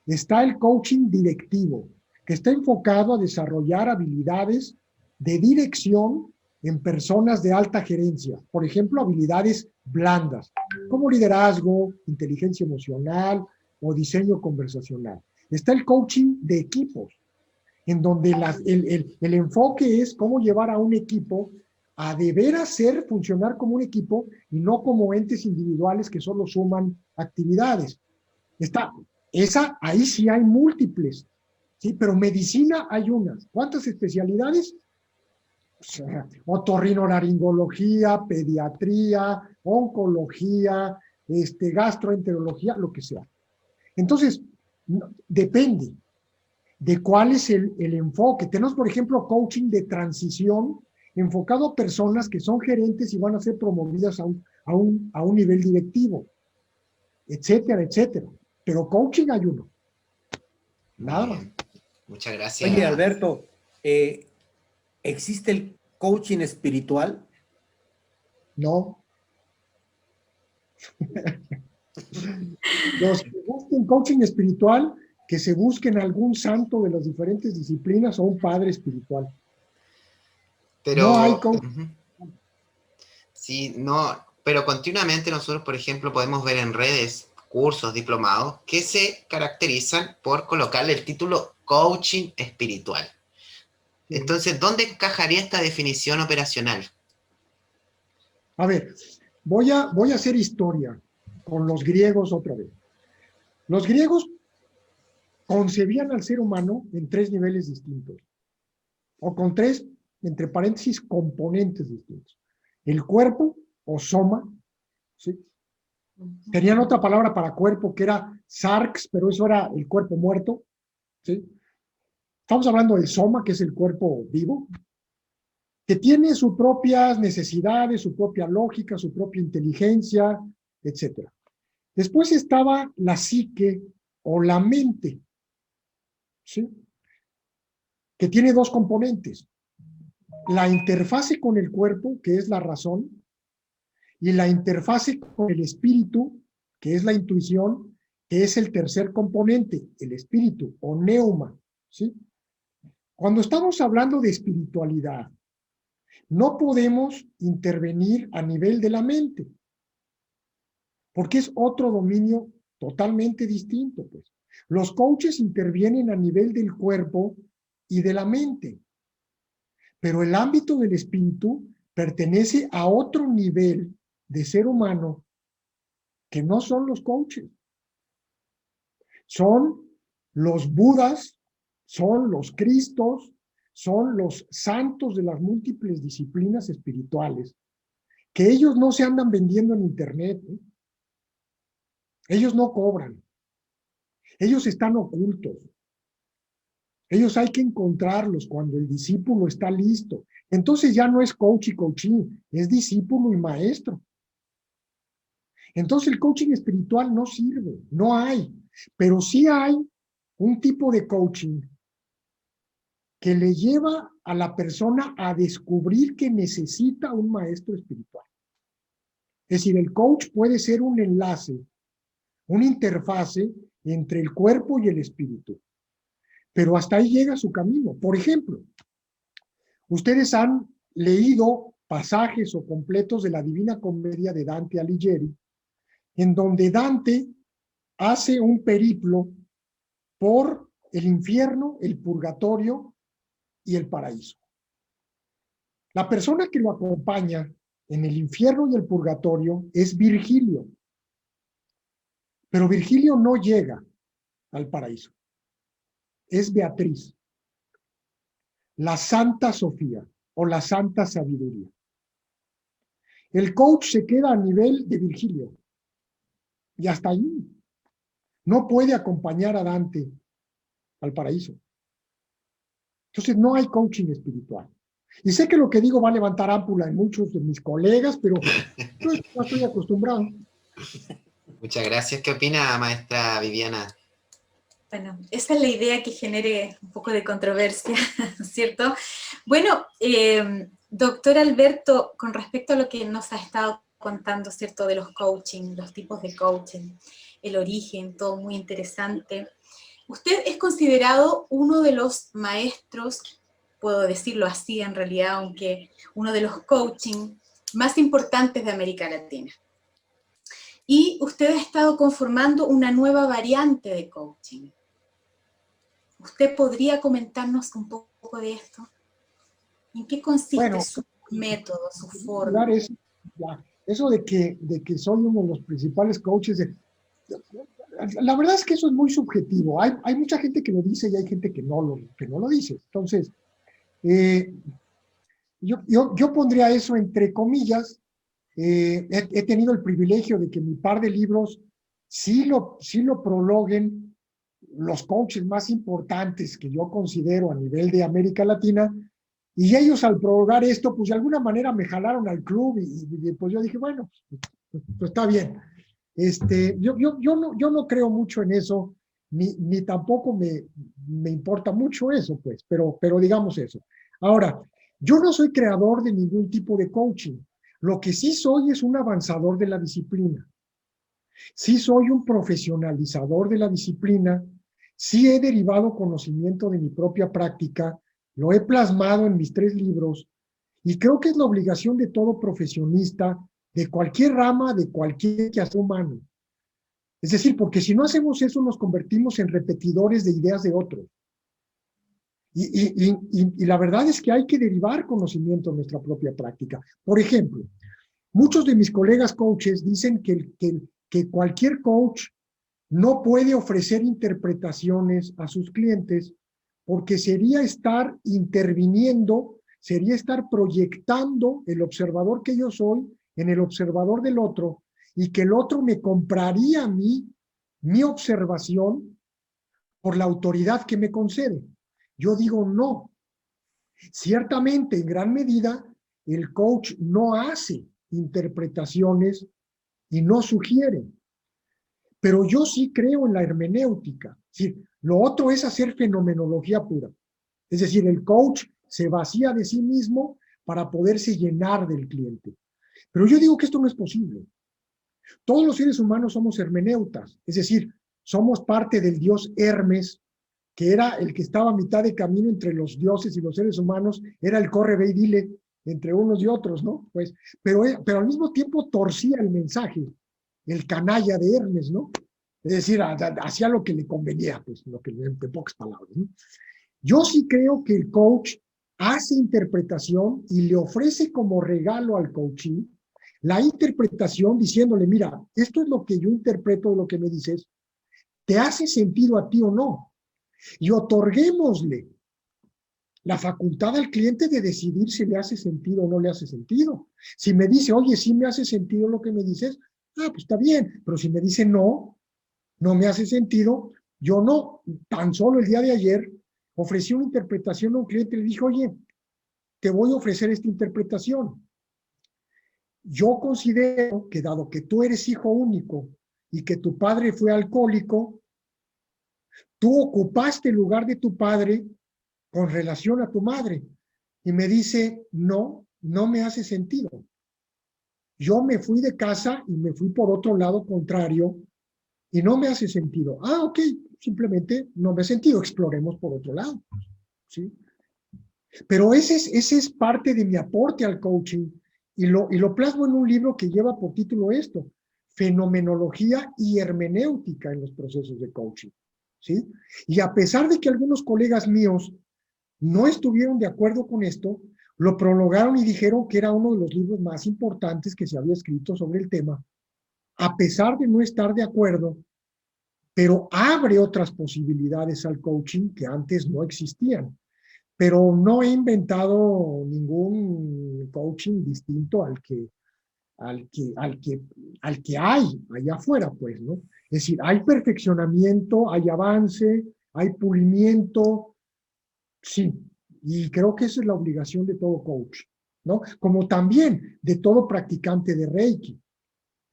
Está el coaching directivo, que está enfocado a desarrollar habilidades de dirección en personas de alta gerencia. Por ejemplo, habilidades blandas, como liderazgo, inteligencia emocional o diseño conversacional. Está el coaching de equipos, en donde el enfoque es cómo llevar a un equipo a deber hacer funcionar como un equipo y no como entes individuales que solo suman actividades. Ahí sí hay múltiples. ¿sí? Pero medicina hay unas. ¿Cuántas especialidades? O sea, otorrinolaringología, pediatría, oncología, gastroenterología, lo que sea. Entonces, depende de cuál es el enfoque. Tenemos, por ejemplo, coaching de transición enfocado a personas que son gerentes y van a ser promovidas a un nivel directivo, etcétera, etcétera. Pero coaching hay uno. Nada más. Muchas gracias. Oye, Alberto, ¿existe el coaching espiritual? No. Los que busquen coaching espiritual, que se busquen algún santo de las diferentes disciplinas o un padre espiritual. Pero, no hay coaching. Sí, no, pero continuamente nosotros, por ejemplo, podemos ver en redes cursos, diplomados, que se caracterizan por colocarle el título coaching espiritual. Entonces, ¿dónde encajaría esta definición operacional? A ver, voy a hacer historia con los griegos otra vez. Los griegos concebían al ser humano en 3 niveles distintos, o con 3, entre paréntesis, componentes distintos. El cuerpo, o soma, ¿sí? Tenían otra palabra para cuerpo, que era sarx, pero eso era el cuerpo muerto, ¿sí? Estamos hablando del soma, que es el cuerpo vivo, que tiene sus propias necesidades, su propia lógica, su propia inteligencia, etc. Después estaba la psique o la mente, ¿sí? Que tiene 2 componentes. La interfase con el cuerpo, que es la razón, y la interfase con el espíritu, que es la intuición, que es el tercer componente, el espíritu o neuma, ¿sí? Cuando estamos hablando de espiritualidad, no podemos intervenir a nivel de la mente, porque es otro dominio totalmente distinto, pues. Los coaches intervienen a nivel del cuerpo y de la mente, pero el ámbito del espíritu pertenece a otro nivel de ser humano que no son los coaches. Son los budas, son los cristos, son los santos de las múltiples disciplinas espirituales, que ellos no se andan vendiendo en internet, ¿eh? Ellos no cobran, ellos están ocultos. Ellos hay que encontrarlos cuando el discípulo está listo. Entonces ya no es coach y coaching, es discípulo y maestro. Entonces el coaching espiritual no sirve, no hay, pero sí hay un tipo de coaching que le lleva a la persona a descubrir que necesita un maestro espiritual. Es decir, el coach puede ser un enlace, una interfase entre el cuerpo y el espíritu, pero hasta ahí llega su camino. Por ejemplo, ustedes han leído pasajes o completos de la Divina Comedia de Dante Alighieri, en donde Dante hace un periplo por el infierno, el purgatorio y el paraíso. La persona que lo acompaña en el infierno y el purgatorio es Virgilio, pero Virgilio no llega al paraíso. Es Beatriz, la Santa Sofía o la Santa Sabiduría. El coach se queda a nivel de Virgilio y hasta ahí. No puede acompañar a Dante al paraíso. Entonces no hay coaching espiritual. Y sé que lo que digo va a levantar ámpula en muchos de mis colegas, pero yo no estoy acostumbrado. Muchas gracias. ¿Qué opina, maestra Viviana? Bueno, esa es la idea, que genere un poco de controversia, ¿cierto? Bueno, doctor Alberto, con respecto a lo que nos ha estado contando, ¿cierto? De los coaching, los tipos de coaching, el origen, todo muy interesante. Usted es considerado uno de los maestros, puedo decirlo así en realidad, aunque uno de los coaching más importantes de América Latina. Y usted ha estado conformando una nueva variante de coaching. ¿Usted podría comentarnos un poco de esto? ¿En qué consiste su método, su forma? Eso de que soy uno de los principales coaches, La verdad es que eso es muy subjetivo. Hay mucha gente que lo dice y hay gente que no lo dice. Entonces, yo pondría eso entre comillas. He tenido el privilegio de que mi par de libros sí lo prologuen los coaches más importantes que yo considero a nivel de América Latina, y ellos al prologar esto, pues de alguna manera me jalaron al club y pues yo dije, bueno, pues está bien. Yo no creo mucho en eso, ni tampoco me importa mucho eso, pues, pero digamos eso. Ahora, yo no soy creador de ningún tipo de coaching. Lo que sí soy es un avanzador de la disciplina. Sí soy un profesionalizador de la disciplina. Sí he derivado conocimiento de mi propia práctica. Lo he plasmado en mis 3 libros. Y creo que es la obligación de todo profesionista, de cualquier rama, de cualquier quehacer humano. Es decir, porque si no hacemos eso, nos convertimos en repetidores de ideas de otros. Y la verdad es que hay que derivar conocimiento en nuestra propia práctica. Por ejemplo, muchos de mis colegas coaches dicen que cualquier coach no puede ofrecer interpretaciones a sus clientes porque sería estar interviniendo, sería estar proyectando el observador que yo soy en el observador del otro, y que el otro me compraría a mí mi observación por la autoridad que me concede. Yo digo no. Ciertamente, en gran medida, el coach no hace interpretaciones y no sugiere, pero yo sí creo en la hermenéutica. Es decir, lo otro es hacer fenomenología pura. Es decir, el coach se vacía de sí mismo para poderse llenar del cliente. Pero yo digo que esto no es posible. Todos los seres humanos somos hermeneutas, es decir, somos parte del dios Hermes, que era el que estaba a mitad de camino entre los dioses y los seres humanos, era el corre, ve y dile entre unos y otros, ¿no? Pues, pero al mismo tiempo torcía el mensaje, el canalla de Hermes, ¿no? Es decir, hacía lo que le convenía, pues, lo que, en pocas palabras, ¿no? Yo sí creo que el coach hace interpretación y le ofrece como regalo al coachee la interpretación diciéndole, mira, esto es lo que yo interpreto de lo que me dices, ¿te hace sentido a ti o no? Y otorguémosle la facultad al cliente de decidir si le hace sentido o no le hace sentido. Si me dice, oye, sí me hace sentido lo que me dices, pues está bien, pero si me dice no, no me hace sentido, yo no. Tan solo el día de ayer ofrecí una interpretación a un cliente y le dije, oye, te voy a ofrecer esta interpretación. Yo considero que dado que tú eres hijo único y que tu padre fue alcohólico, tú ocupaste el lugar de tu padre con relación a tu madre. Y me dice, no me hace sentido. Yo me fui de casa y me fui por otro lado contrario y no me hace sentido. Ok, simplemente no me hace sentido, exploremos por otro lado. ¿Sí? Pero ese es parte de mi aporte al coaching y lo plasmo en un libro que lleva por título esto, Fenomenología y Hermenéutica en los procesos de coaching. ¿Sí? Y a pesar de que algunos colegas míos no estuvieron de acuerdo con esto, lo prologaron y dijeron que era uno de los libros más importantes que se había escrito sobre el tema, a pesar de no estar de acuerdo, pero abre otras posibilidades al coaching que antes no existían. Pero no he inventado ningún coaching distinto al que hay allá afuera, pues, ¿no? Es decir, hay perfeccionamiento, hay avance, hay pulimiento, sí, y creo que esa es la obligación de todo coach, ¿no? Como también de todo practicante de Reiki.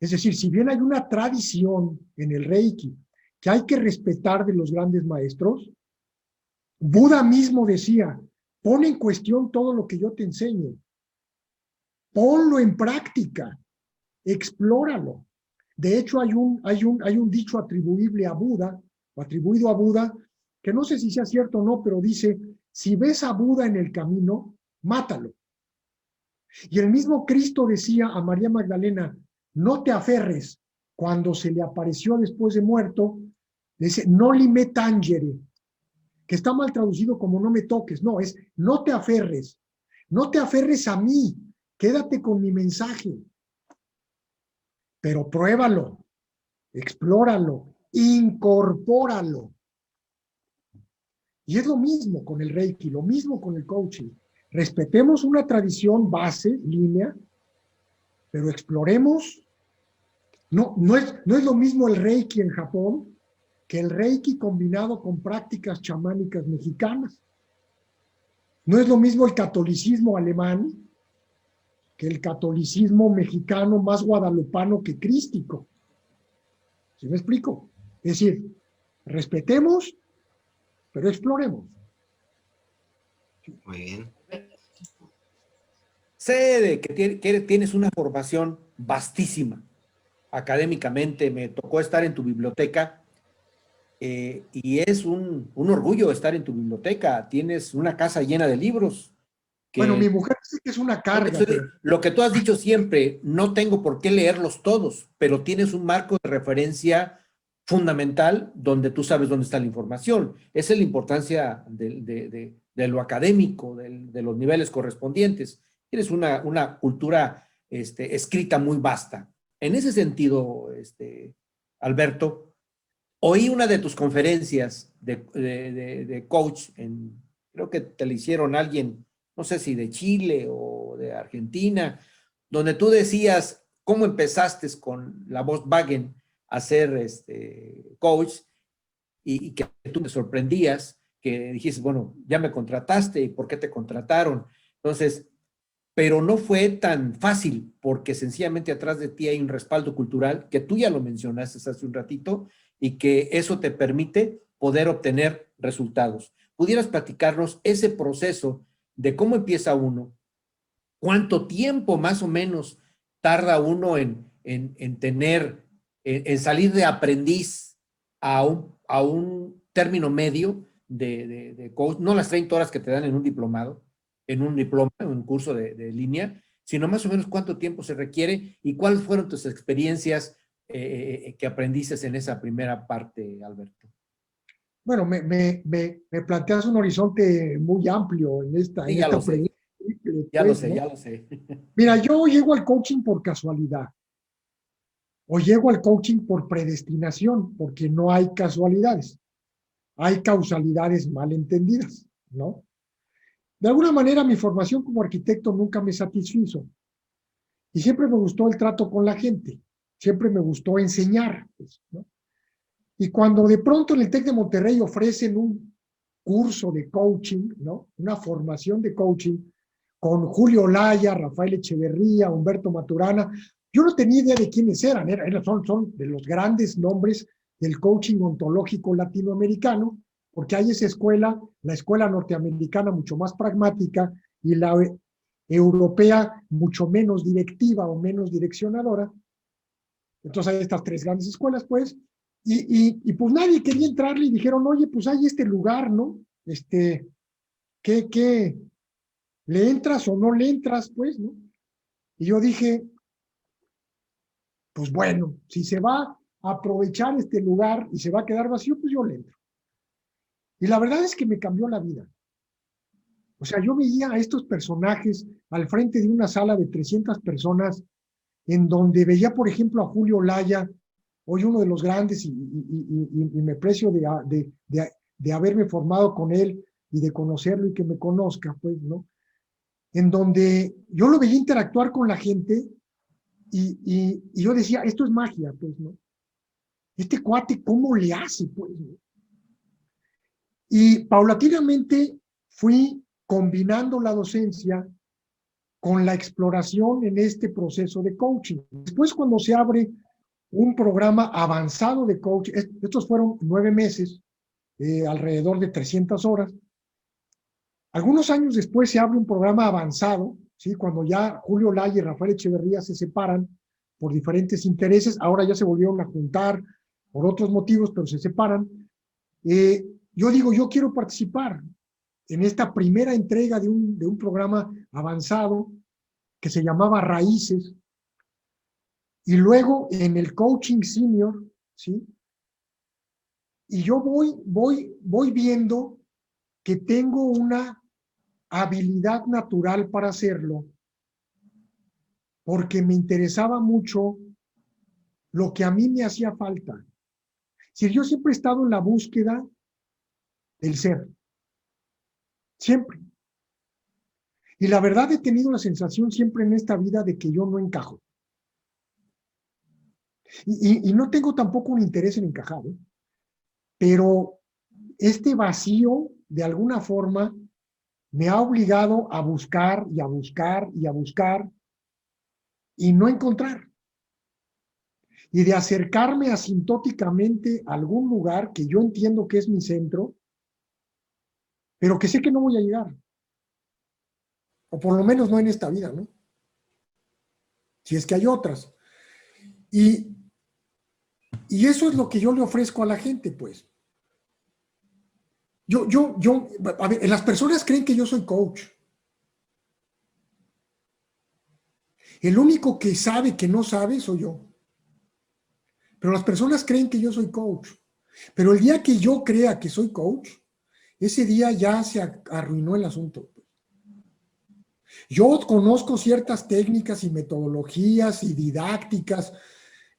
Es decir, si bien hay una tradición en el Reiki que hay que respetar de los grandes maestros, Buda mismo decía, pon en cuestión todo lo que yo te enseñe, ponlo en práctica, explóralo. De hecho, hay un dicho atribuible a Buda, o atribuido a Buda, que no sé si sea cierto o no, pero dice, si ves a Buda en el camino, mátalo. Y el mismo Cristo decía a María Magdalena, no te aferres. Cuando se le apareció después de muerto, dice, no li me tangere, que está mal traducido como no me toques. No, es no te aferres. No te aferres a mí. Quédate con mi mensaje. Pero pruébalo, explóralo, incorpóralo. Y es lo mismo con el Reiki, lo mismo con el coaching. Respetemos una tradición base, línea, pero exploremos. No es lo mismo el Reiki en Japón que el Reiki combinado con prácticas chamánicas mexicanas. No es lo mismo el catolicismo alemán que el catolicismo mexicano más guadalupano que crístico. ¿Sí me explico? Es decir, respetemos, pero exploremos. Muy bien. Sé de que tienes una formación vastísima académicamente, me tocó estar en tu biblioteca y es un orgullo estar en tu biblioteca. Tienes una casa llena de libros. Bueno, mi mujer dice que es una carga. Lo que tú has dicho siempre, no tengo por qué leerlos todos, pero tienes un marco de referencia fundamental donde tú sabes dónde está la información. Esa es la importancia de lo académico, de los niveles correspondientes. Tienes una cultura escrita muy vasta. En ese sentido, Alberto, oí una de tus conferencias de coach, creo que te la hicieron alguien, no sé si de Chile o de Argentina, donde tú decías cómo empezaste con la Volkswagen a ser coach y que tú te sorprendías, que dijiste, bueno, ya me contrataste, ¿y por qué te contrataron? Entonces, pero no fue tan fácil porque sencillamente atrás de ti hay un respaldo cultural que tú ya lo mencionaste hace un ratito y que eso te permite poder obtener resultados. ¿Pudieras platicarnos ese proceso de cómo empieza uno? ¿Cuánto tiempo más o menos tarda uno en salir de aprendiz a un término medio de coach? No las 30 horas que te dan en un diplomado, en un diploma, en un curso de línea, sino más o menos cuánto tiempo se requiere y cuáles fueron tus experiencias que aprendiste en esa primera parte, Alberto. Bueno, me planteas un horizonte muy amplio en esta, Sí, en esta pregunta. Ya lo sé, ¿no? Ya lo sé. Mira, yo llego al coaching por casualidad. O llego al coaching por predestinación, porque no hay casualidades. Hay causalidades mal entendidas, ¿no? De alguna manera, mi formación como arquitecto nunca me satisfizo. Y siempre me gustó el trato con la gente. Siempre me gustó enseñar, pues, ¿no? Y cuando de pronto en el TEC de Monterrey ofrecen un curso de coaching, ¿no? Una formación de coaching con Julio Olaya, Rafael Echeverría, Humberto Maturana, yo no tenía idea de quiénes eran, son de los grandes nombres del coaching ontológico latinoamericano, porque hay esa escuela, la escuela norteamericana mucho más pragmática y la europea mucho menos directiva o menos direccionadora. Entonces hay estas tres grandes escuelas, pues, y pues nadie quería entrarle y dijeron, oye, pues hay este lugar, ¿no? ¿Qué? ¿Le entras o no le entras, pues, no? Y yo dije, pues bueno, si se va a aprovechar este lugar y se va a quedar vacío, pues yo le entro. Y la verdad es que me cambió la vida. O sea, yo veía a estos personajes al frente de una sala de 300 personas en donde veía, por ejemplo, a Julio Olaya, hoy uno de los grandes, y me precio de haberme formado con él y de conocerlo y que me conozca, pues, ¿no? En donde yo lo veía interactuar con la gente y yo decía, esto es magia, pues, ¿no? Este cuate, ¿cómo le hace, pues, ¿no? Y paulatinamente fui combinando la docencia con la exploración en este proceso de coaching. Después, cuando se abre un programa avanzado de coaching, estos fueron 9 meses, alrededor de 300 horas. Algunos años después se abre un programa avanzado, ¿sí? Cuando ya Julio Olaya y Rafael Echeverría se separan por diferentes intereses, ahora ya se volvieron a juntar por otros motivos, pero se separan. Yo digo, yo quiero participar en esta primera entrega de un programa avanzado que se llamaba Raíces, y luego en el coaching senior, ¿sí? Y yo voy viendo que tengo una habilidad natural para hacerlo, porque me interesaba mucho lo que a mí me hacía falta. Si yo siempre he estado en la búsqueda del ser. Siempre. Y la verdad he tenido la sensación siempre en esta vida de que yo no encajo. Y no tengo tampoco un interés en encajar, ¿eh? Pero este vacío, de alguna forma, me ha obligado a buscar y a buscar y a buscar y no encontrar. Y de acercarme asintóticamente a algún lugar que yo entiendo que es mi centro, pero que sé que no voy a llegar. O por lo menos no en esta vida, ¿no? Si es que hay otras. Y eso es lo que yo le ofrezco a la gente, pues. A ver, las personas creen que yo soy coach. El único que sabe que no sabe soy yo. Pero las personas creen que yo soy coach. Pero el día que yo crea que soy coach, ese día ya se arruinó el asunto. Yo conozco ciertas técnicas y metodologías y didácticas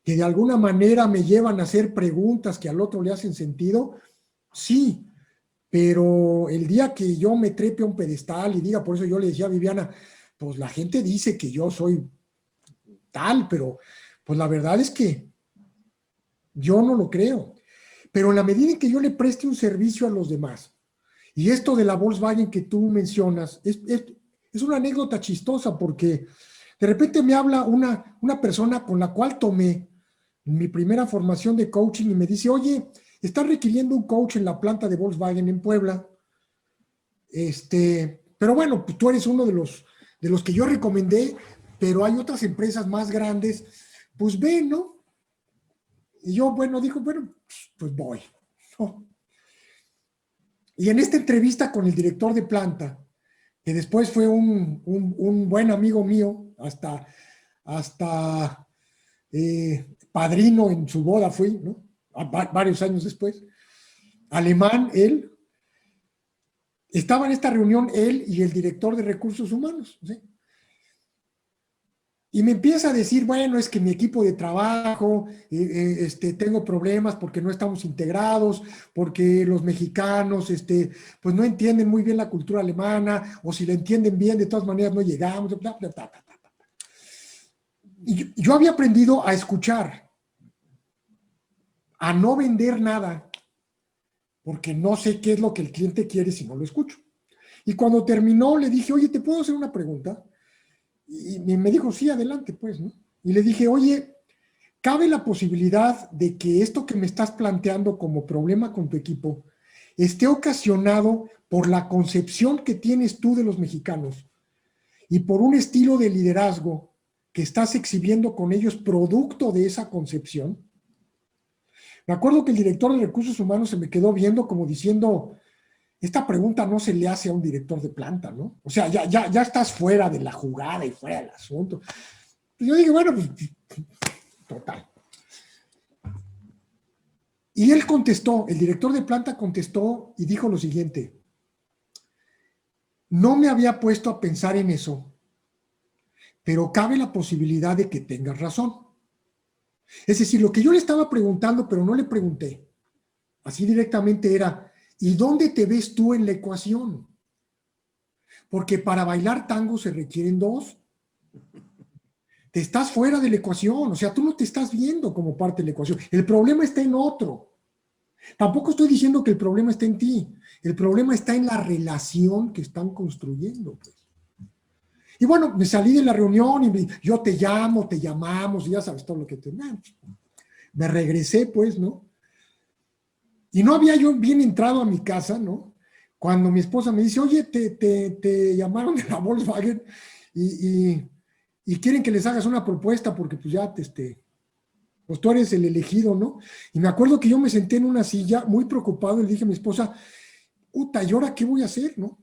que de alguna manera me llevan a hacer preguntas que al otro le hacen sentido. Sí, pero el día que yo me trepe a un pedestal y diga, por eso yo le decía a Viviana, pues la gente dice que yo soy tal, pero pues la verdad es que yo no lo creo. Pero en la medida en que yo le preste un servicio a los demás, y esto de la Volkswagen que tú mencionas, es una anécdota chistosa porque de repente me habla una persona con la cual tomé mi primera formación de coaching y me dice, oye, están requiriendo un coach en la planta de Volkswagen en Puebla. Pero bueno, pues tú eres uno de los que yo recomendé, pero hay otras empresas más grandes, pues ven, ¿no? Y yo, bueno, dijo, bueno, pues voy, ¿no? Y en esta entrevista con el director de planta, que después fue un buen amigo mío, hasta padrino en su boda fui, ¿no? Varios años después, alemán, él, estaba en esta reunión él y el director de recursos humanos, ¿sí? Y me empieza a decir, bueno, es que mi equipo de trabajo, tengo problemas porque no estamos integrados, porque los mexicanos, pues no entienden muy bien la cultura alemana, o si la entienden bien, de todas maneras no llegamos, bla, bla, bla, bla, bla. Y yo había aprendido a escuchar, a no vender nada, porque no sé qué es lo que el cliente quiere si no lo escucho. Y cuando terminó, le dije, oye, ¿te puedo hacer una pregunta? Y me dijo, sí, adelante, pues, ¿no? Y le dije, oye, ¿cabe la posibilidad de que esto que me estás planteando como problema con tu equipo esté ocasionado por la concepción que tienes tú de los mexicanos y por un estilo de liderazgo que estás exhibiendo con ellos producto de esa concepción? Me acuerdo que el director de recursos humanos se me quedó viendo como diciendo, esta pregunta no se le hace a un director de planta, ¿no? O sea, ya estás fuera de la jugada y fuera del asunto. Y yo dije, bueno, pues, total. Y él contestó, el director de planta contestó y dijo lo siguiente, no me había puesto a pensar en eso, pero cabe la posibilidad de que tengas razón. Es decir, lo que yo le estaba preguntando, pero no le pregunté, así directamente era, ¿y dónde te ves tú en la ecuación? Porque para bailar tango se requieren dos. Te estás fuera de la ecuación, o sea, tú no te estás viendo como parte de la ecuación. El problema está en otro. Tampoco estoy diciendo que el problema está en ti. El problema está en la relación que están construyendo, pues. Y bueno, me salí de la reunión y yo te llamo, te llamamos, y ya sabes todo lo que te... Me regresé, pues, ¿no? Y no había yo bien entrado a mi casa, ¿no? Cuando mi esposa me dice, oye, te llamaron de la Volkswagen y quieren que les hagas una propuesta porque pues ya, pues tú eres el elegido, ¿no? Y me acuerdo que yo me senté en una silla muy preocupado y le dije a mi esposa, puta, ¿y ahora qué voy a hacer, no?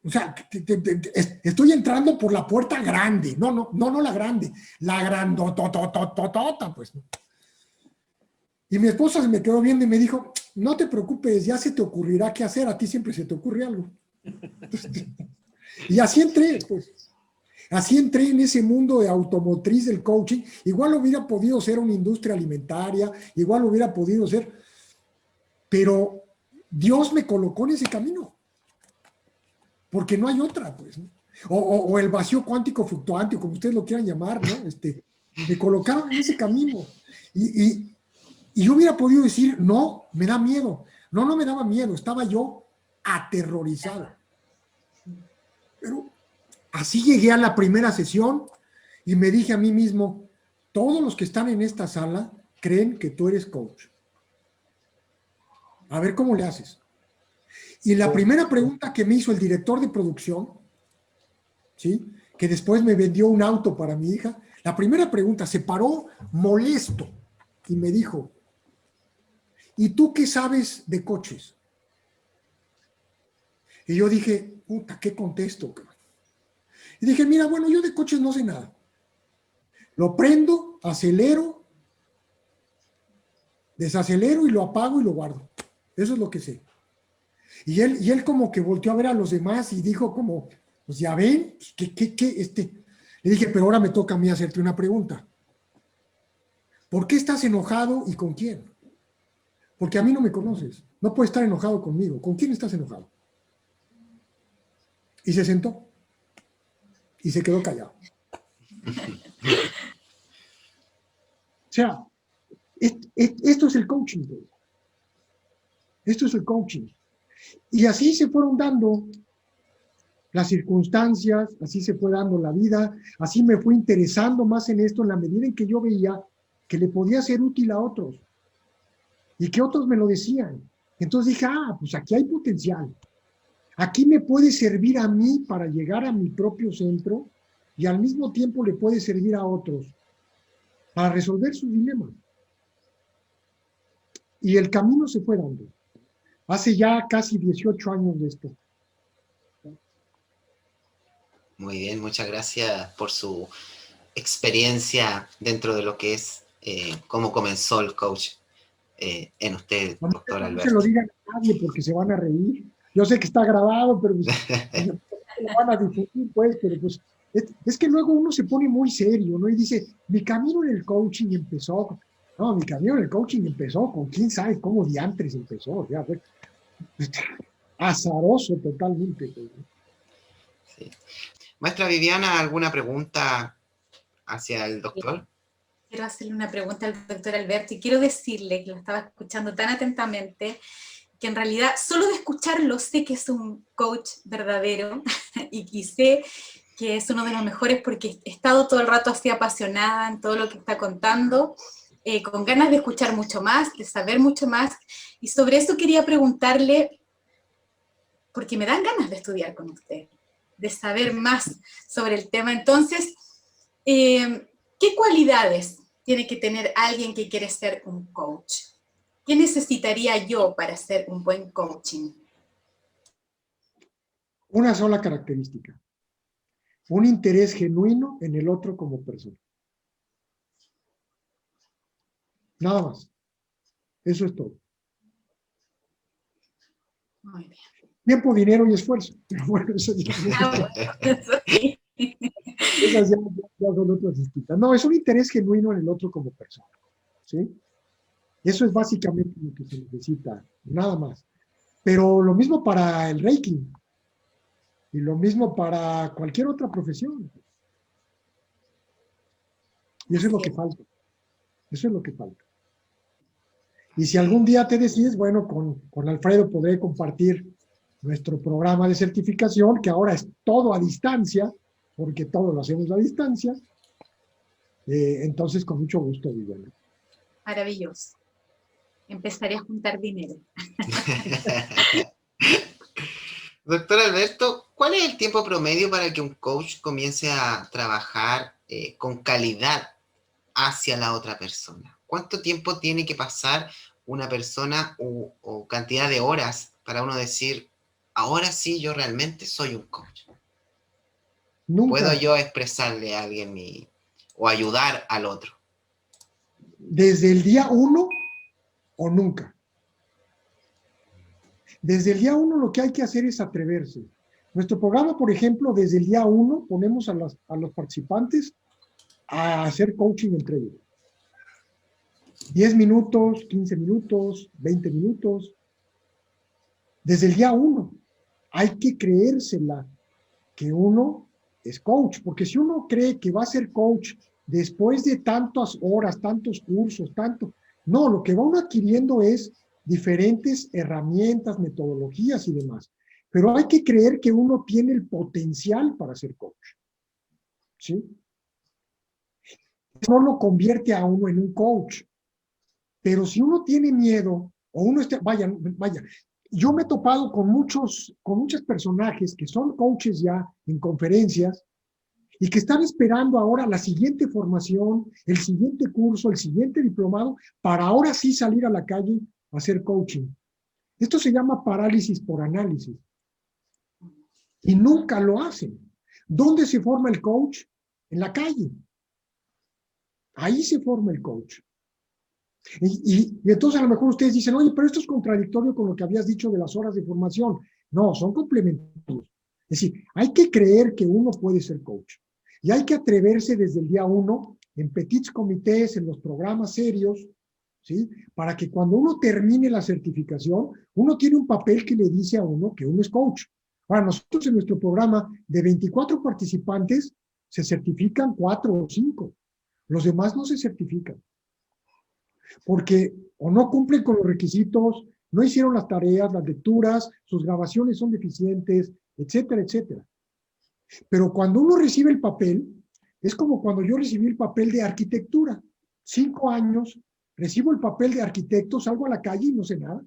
O sea, estoy entrando por la puerta grande, no la grande, la grandototototota, pues, ¿no? Y mi esposa se me quedó viendo y me dijo, no te preocupes, ya se te ocurrirá qué hacer, a ti siempre se te ocurre algo. Y así entré, pues. Así entré en ese mundo de automotriz del coaching. Igual hubiera podido ser una industria alimentaria, igual hubiera podido ser, pero Dios me colocó en ese camino, porque no hay otra, pues, ¿no? O el vacío cuántico fluctuante, o como ustedes lo quieran llamar, ¿no? Me colocaron en ese camino. Y yo hubiera podido decir, no, me da miedo. No, no me daba miedo, estaba yo aterrorizado. Pero así llegué a la primera sesión y me dije a mí mismo, todos los que están en esta sala creen que tú eres coach. A ver cómo le haces. Y la primera pregunta que me hizo el director de producción, ¿sí?, que después me vendió un auto para mi hija, la primera pregunta, se paró molesto y me dijo, ¿y tú qué sabes de coches? Y yo dije, puta, ¿qué contesto? Y dije, mira, bueno, yo de coches no sé nada. Lo prendo, acelero, desacelero y lo apago y lo guardo. Eso es lo que sé. Y él como que volteó a ver a los demás y dijo como, pues ya ven, ¿qué? Le dije, pero ahora me toca a mí hacerte una pregunta. ¿Por qué estás enojado y con quién? Porque a mí no me conoces. No puedes estar enojado conmigo. ¿Con quién estás enojado? Y se sentó. Y se quedó callado. O sea, esto es el coaching. Esto es el coaching. Y así se fueron dando las circunstancias, así se fue dando la vida, así me fui interesando más en esto en la medida en que yo veía que le podía ser útil a otros y que otros me lo decían. Entonces dije, pues aquí hay potencial. Aquí me puede servir a mí para llegar a mi propio centro y al mismo tiempo le puede servir a otros para resolver sus dilemas. Y el camino se fue dando. Hace ya casi 18 años de esto. Muy bien, muchas gracias por su experiencia dentro de lo que es cómo comenzó el coach en usted, doctor Alberto. No se lo digan a nadie porque se van a reír. Yo sé que está grabado, pero pues, lo van a difundir, pues, pero pues es que luego uno se pone muy serio, ¿no? Y dice, mi camino en el coaching empezó. No, mi camino en el coaching empezó con quién sabe cómo diantres empezó. O sea, pues, azaroso totalmente. Pues, ¿no? Sí. Maestra Viviana, ¿alguna pregunta hacia el doctor? Quiero hacerle una pregunta al doctor Alberto y quiero decirle que lo estaba escuchando tan atentamente que en realidad solo de escucharlo sé que es un coach verdadero y sé que es uno de los mejores porque he estado todo el rato así apasionada en todo lo que está contando, con ganas de escuchar mucho más, de saber mucho más, y sobre eso quería preguntarle, porque me dan ganas de estudiar con usted, de saber más sobre el tema. Entonces, ¿qué cualidades tiene que tener alguien que quiere ser un coach? ¿Qué necesitaría yo para ser un buen coaching? Una sola característica. Un interés genuino en el otro como persona. Nada más. Eso es todo. Muy bien. Tiempo, dinero y esfuerzo. Pero bueno, eso ya, esas ya son otras distintas. No, es un interés genuino en el otro como persona. ¿Sí? Eso es básicamente lo que se necesita. Nada más. Pero lo mismo para el Reiki. Y lo mismo para cualquier otra profesión. Y eso es lo que falta. Eso es lo que falta. Y si algún día te decides, bueno, con Alfredo podré compartir nuestro programa de certificación, que ahora es todo a distancia, porque todo lo hacemos a distancia. Entonces, con mucho gusto, Viviana. Maravilloso. Empezaré a juntar dinero. Doctor Alberto, ¿cuál es el tiempo promedio para que un coach comience a trabajar con calidad hacia la otra persona? ¿Cuánto tiempo tiene que pasar una persona o cantidad de horas para uno decir, ahora sí yo realmente soy un coach? Nunca. ¿Puedo yo expresarle a alguien o ayudar al otro? Desde el día 1 o nunca. Desde el día 1 lo que hay que hacer es atreverse. Nuestro programa, por ejemplo, desde el día 1 ponemos a los participantes a hacer coaching entre ellos. 10 minutos, 15 minutos, 20 minutos, Desde el día uno. Hay que creérsela que uno es coach, porque si uno cree que va a ser coach después de tantas horas, tantos cursos, tanto, no, lo que va uno adquiriendo es diferentes herramientas, metodologías y demás. Pero hay que creer que uno tiene el potencial para ser coach. ¿Sí? No lo convierte a uno en un coach. Pero si uno tiene miedo, o uno está, vaya, yo me he topado con muchos personajes que son coaches ya en conferencias y que están esperando ahora la siguiente formación, el siguiente curso, el siguiente diplomado, para ahora sí salir a la calle a hacer coaching. Esto se llama parálisis por análisis. Y nunca lo hacen. ¿Dónde se forma el coach? En la calle. Ahí se forma el coach. Y entonces a lo mejor ustedes dicen, oye, pero esto es contradictorio con lo que habías dicho de las horas de formación. No, son complementarios. Es decir, hay que creer que uno puede ser coach. Y hay que atreverse desde el día uno, en petits comités, en los programas serios, ¿sí? Para que cuando uno termine la certificación, uno tiene un papel que le dice a uno que uno es coach. Ahora, nosotros en nuestro programa, de 24 participantes, se certifican 4 o 5. Los demás no se certifican. Porque o no cumplen con los requisitos, no hicieron las tareas, las lecturas, sus grabaciones son deficientes, etcétera, etcétera. Pero cuando uno recibe el papel, es como cuando yo recibí el papel de arquitectura. 5 años, recibo el papel de arquitecto, salgo a la calle y no sé nada.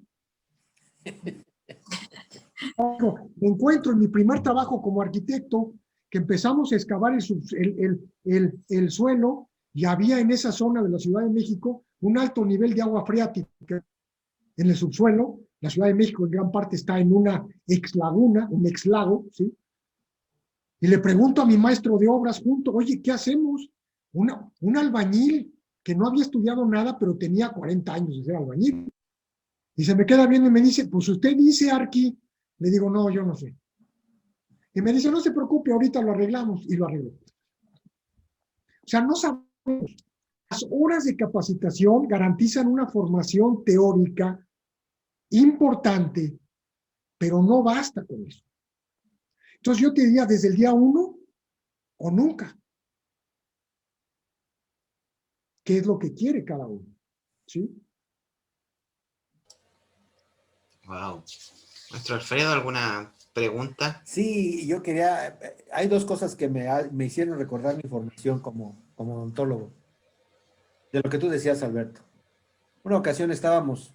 Me encuentro en mi primer trabajo como arquitecto, que empezamos a excavar el suelo, y había en esa zona de la Ciudad de México un alto nivel de agua freática en el subsuelo. La Ciudad de México en gran parte está en una exlaguna, un exlago, ¿sí? Y le pregunto a mi maestro de obras junto, oye, ¿qué hacemos? Un albañil que no había estudiado nada, pero tenía 40 años de ser albañil. Y se me queda viendo y me dice, pues usted dice, Arqui. Le digo, no, yo no sé. Y me dice, no se preocupe, ahorita lo arreglamos. Y lo arregló. O sea, no sabemos. Las horas de capacitación garantizan una formación teórica importante, pero no basta con eso. Entonces yo te diría desde el día 1 o nunca. ¿Qué es lo que quiere cada uno? ¿Sí? Wow. Nuestro Alfredo, ¿alguna pregunta? Sí, yo quería, hay dos cosas que me hicieron recordar mi formación como odontólogo, de lo que tú decías, Alberto. Una ocasión estábamos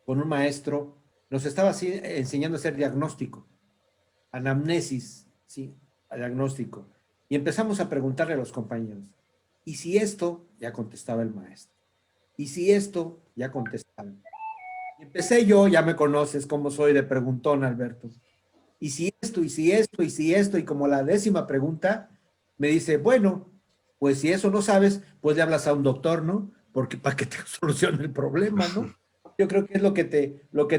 con un maestro, nos estaba enseñando a hacer diagnóstico, anamnesis, sí, a diagnóstico. Y empezamos a preguntarle a los compañeros, ¿y si esto? Ya contestaba el maestro. ¿Y si esto? Ya contestaba. Y empecé yo, ya me conoces cómo soy de preguntón, Alberto. ¿Y si esto? ¿Y si esto? ¿Y si esto? Y como la 10ª pregunta, me dice, bueno, pues si eso no sabes, pues le hablas a un doctor, ¿no? Porque para que te solucione el problema, ¿no? Yo creo que es lo que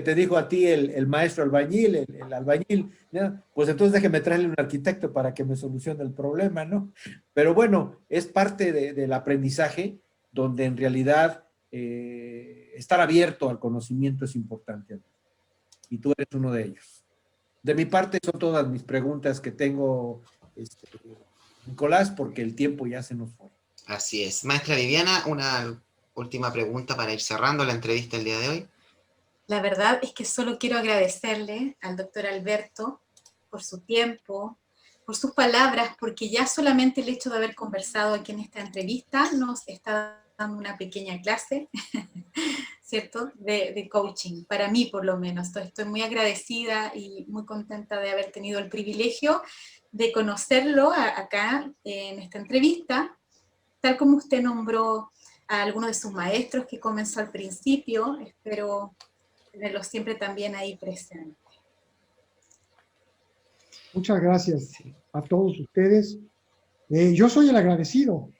te dijo a ti el maestro albañil, el albañil, ¿no? Pues entonces déjeme traerle un arquitecto para que me solucione el problema, ¿no? Pero bueno, es parte del aprendizaje donde en realidad estar abierto al conocimiento es importante. Y tú eres uno de ellos. De mi parte son todas mis preguntas que tengo, Nicolás, porque el tiempo ya se nos fue. Así es. Maestra Viviana, una última pregunta para ir cerrando la entrevista el día de hoy. La verdad es que solo quiero agradecerle al doctor Alberto por su tiempo, por sus palabras, porque ya solamente el hecho de haber conversado aquí en esta entrevista nos está dando una pequeña clase, ¿cierto?, de coaching, para mí por lo menos. Estoy muy agradecida y muy contenta de haber tenido el privilegio de conocerlo acá en esta entrevista, tal como usted nombró a algunos de sus maestros que comenzó al principio. Espero tenerlos siempre también ahí presentes. Muchas gracias a todos ustedes. Yo soy el agradecido,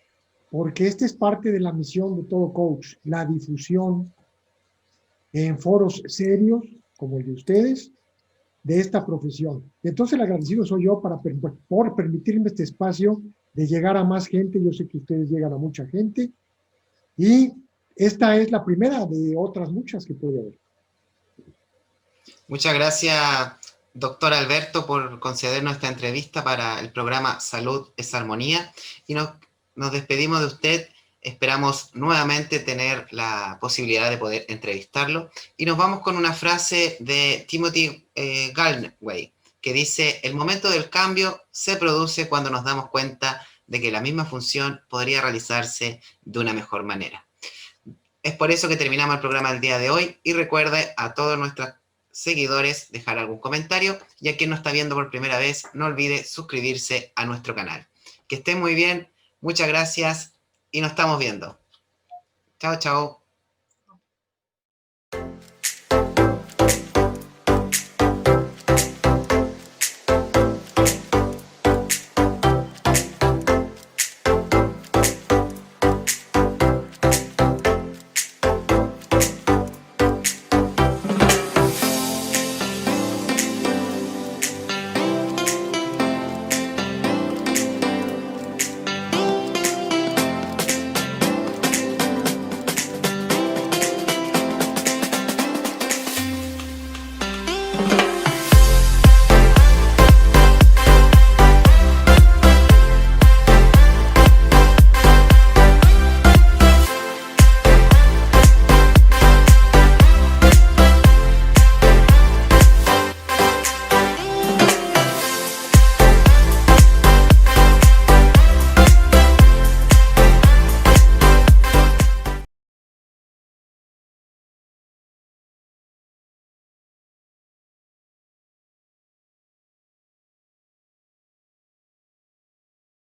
porque esta es parte de la misión de todo coach, la difusión en foros serios, como el de ustedes, de esta profesión. Entonces el agradecido soy yo por permitirme este espacio de llegar a más gente. Yo sé que ustedes llegan a mucha gente, y esta es la primera de otras muchas que puede haber. Muchas gracias, doctor Alberto, por concedernos esta entrevista para el programa Salud es Armonía. Y nos despedimos de usted. Esperamos nuevamente tener la posibilidad de poder entrevistarlo. Y nos vamos con una frase de Timothy Galway, que dice: el momento del cambio se produce cuando nos damos cuenta de que la misma función podría realizarse de una mejor manera. Es por eso que terminamos el programa del día de hoy, y recuerde a todos nuestros seguidores dejar algún comentario, y a quien nos está viendo por primera vez, no olvide suscribirse a nuestro canal. Que estén muy bien, muchas gracias y nos estamos viendo. Chao, chao.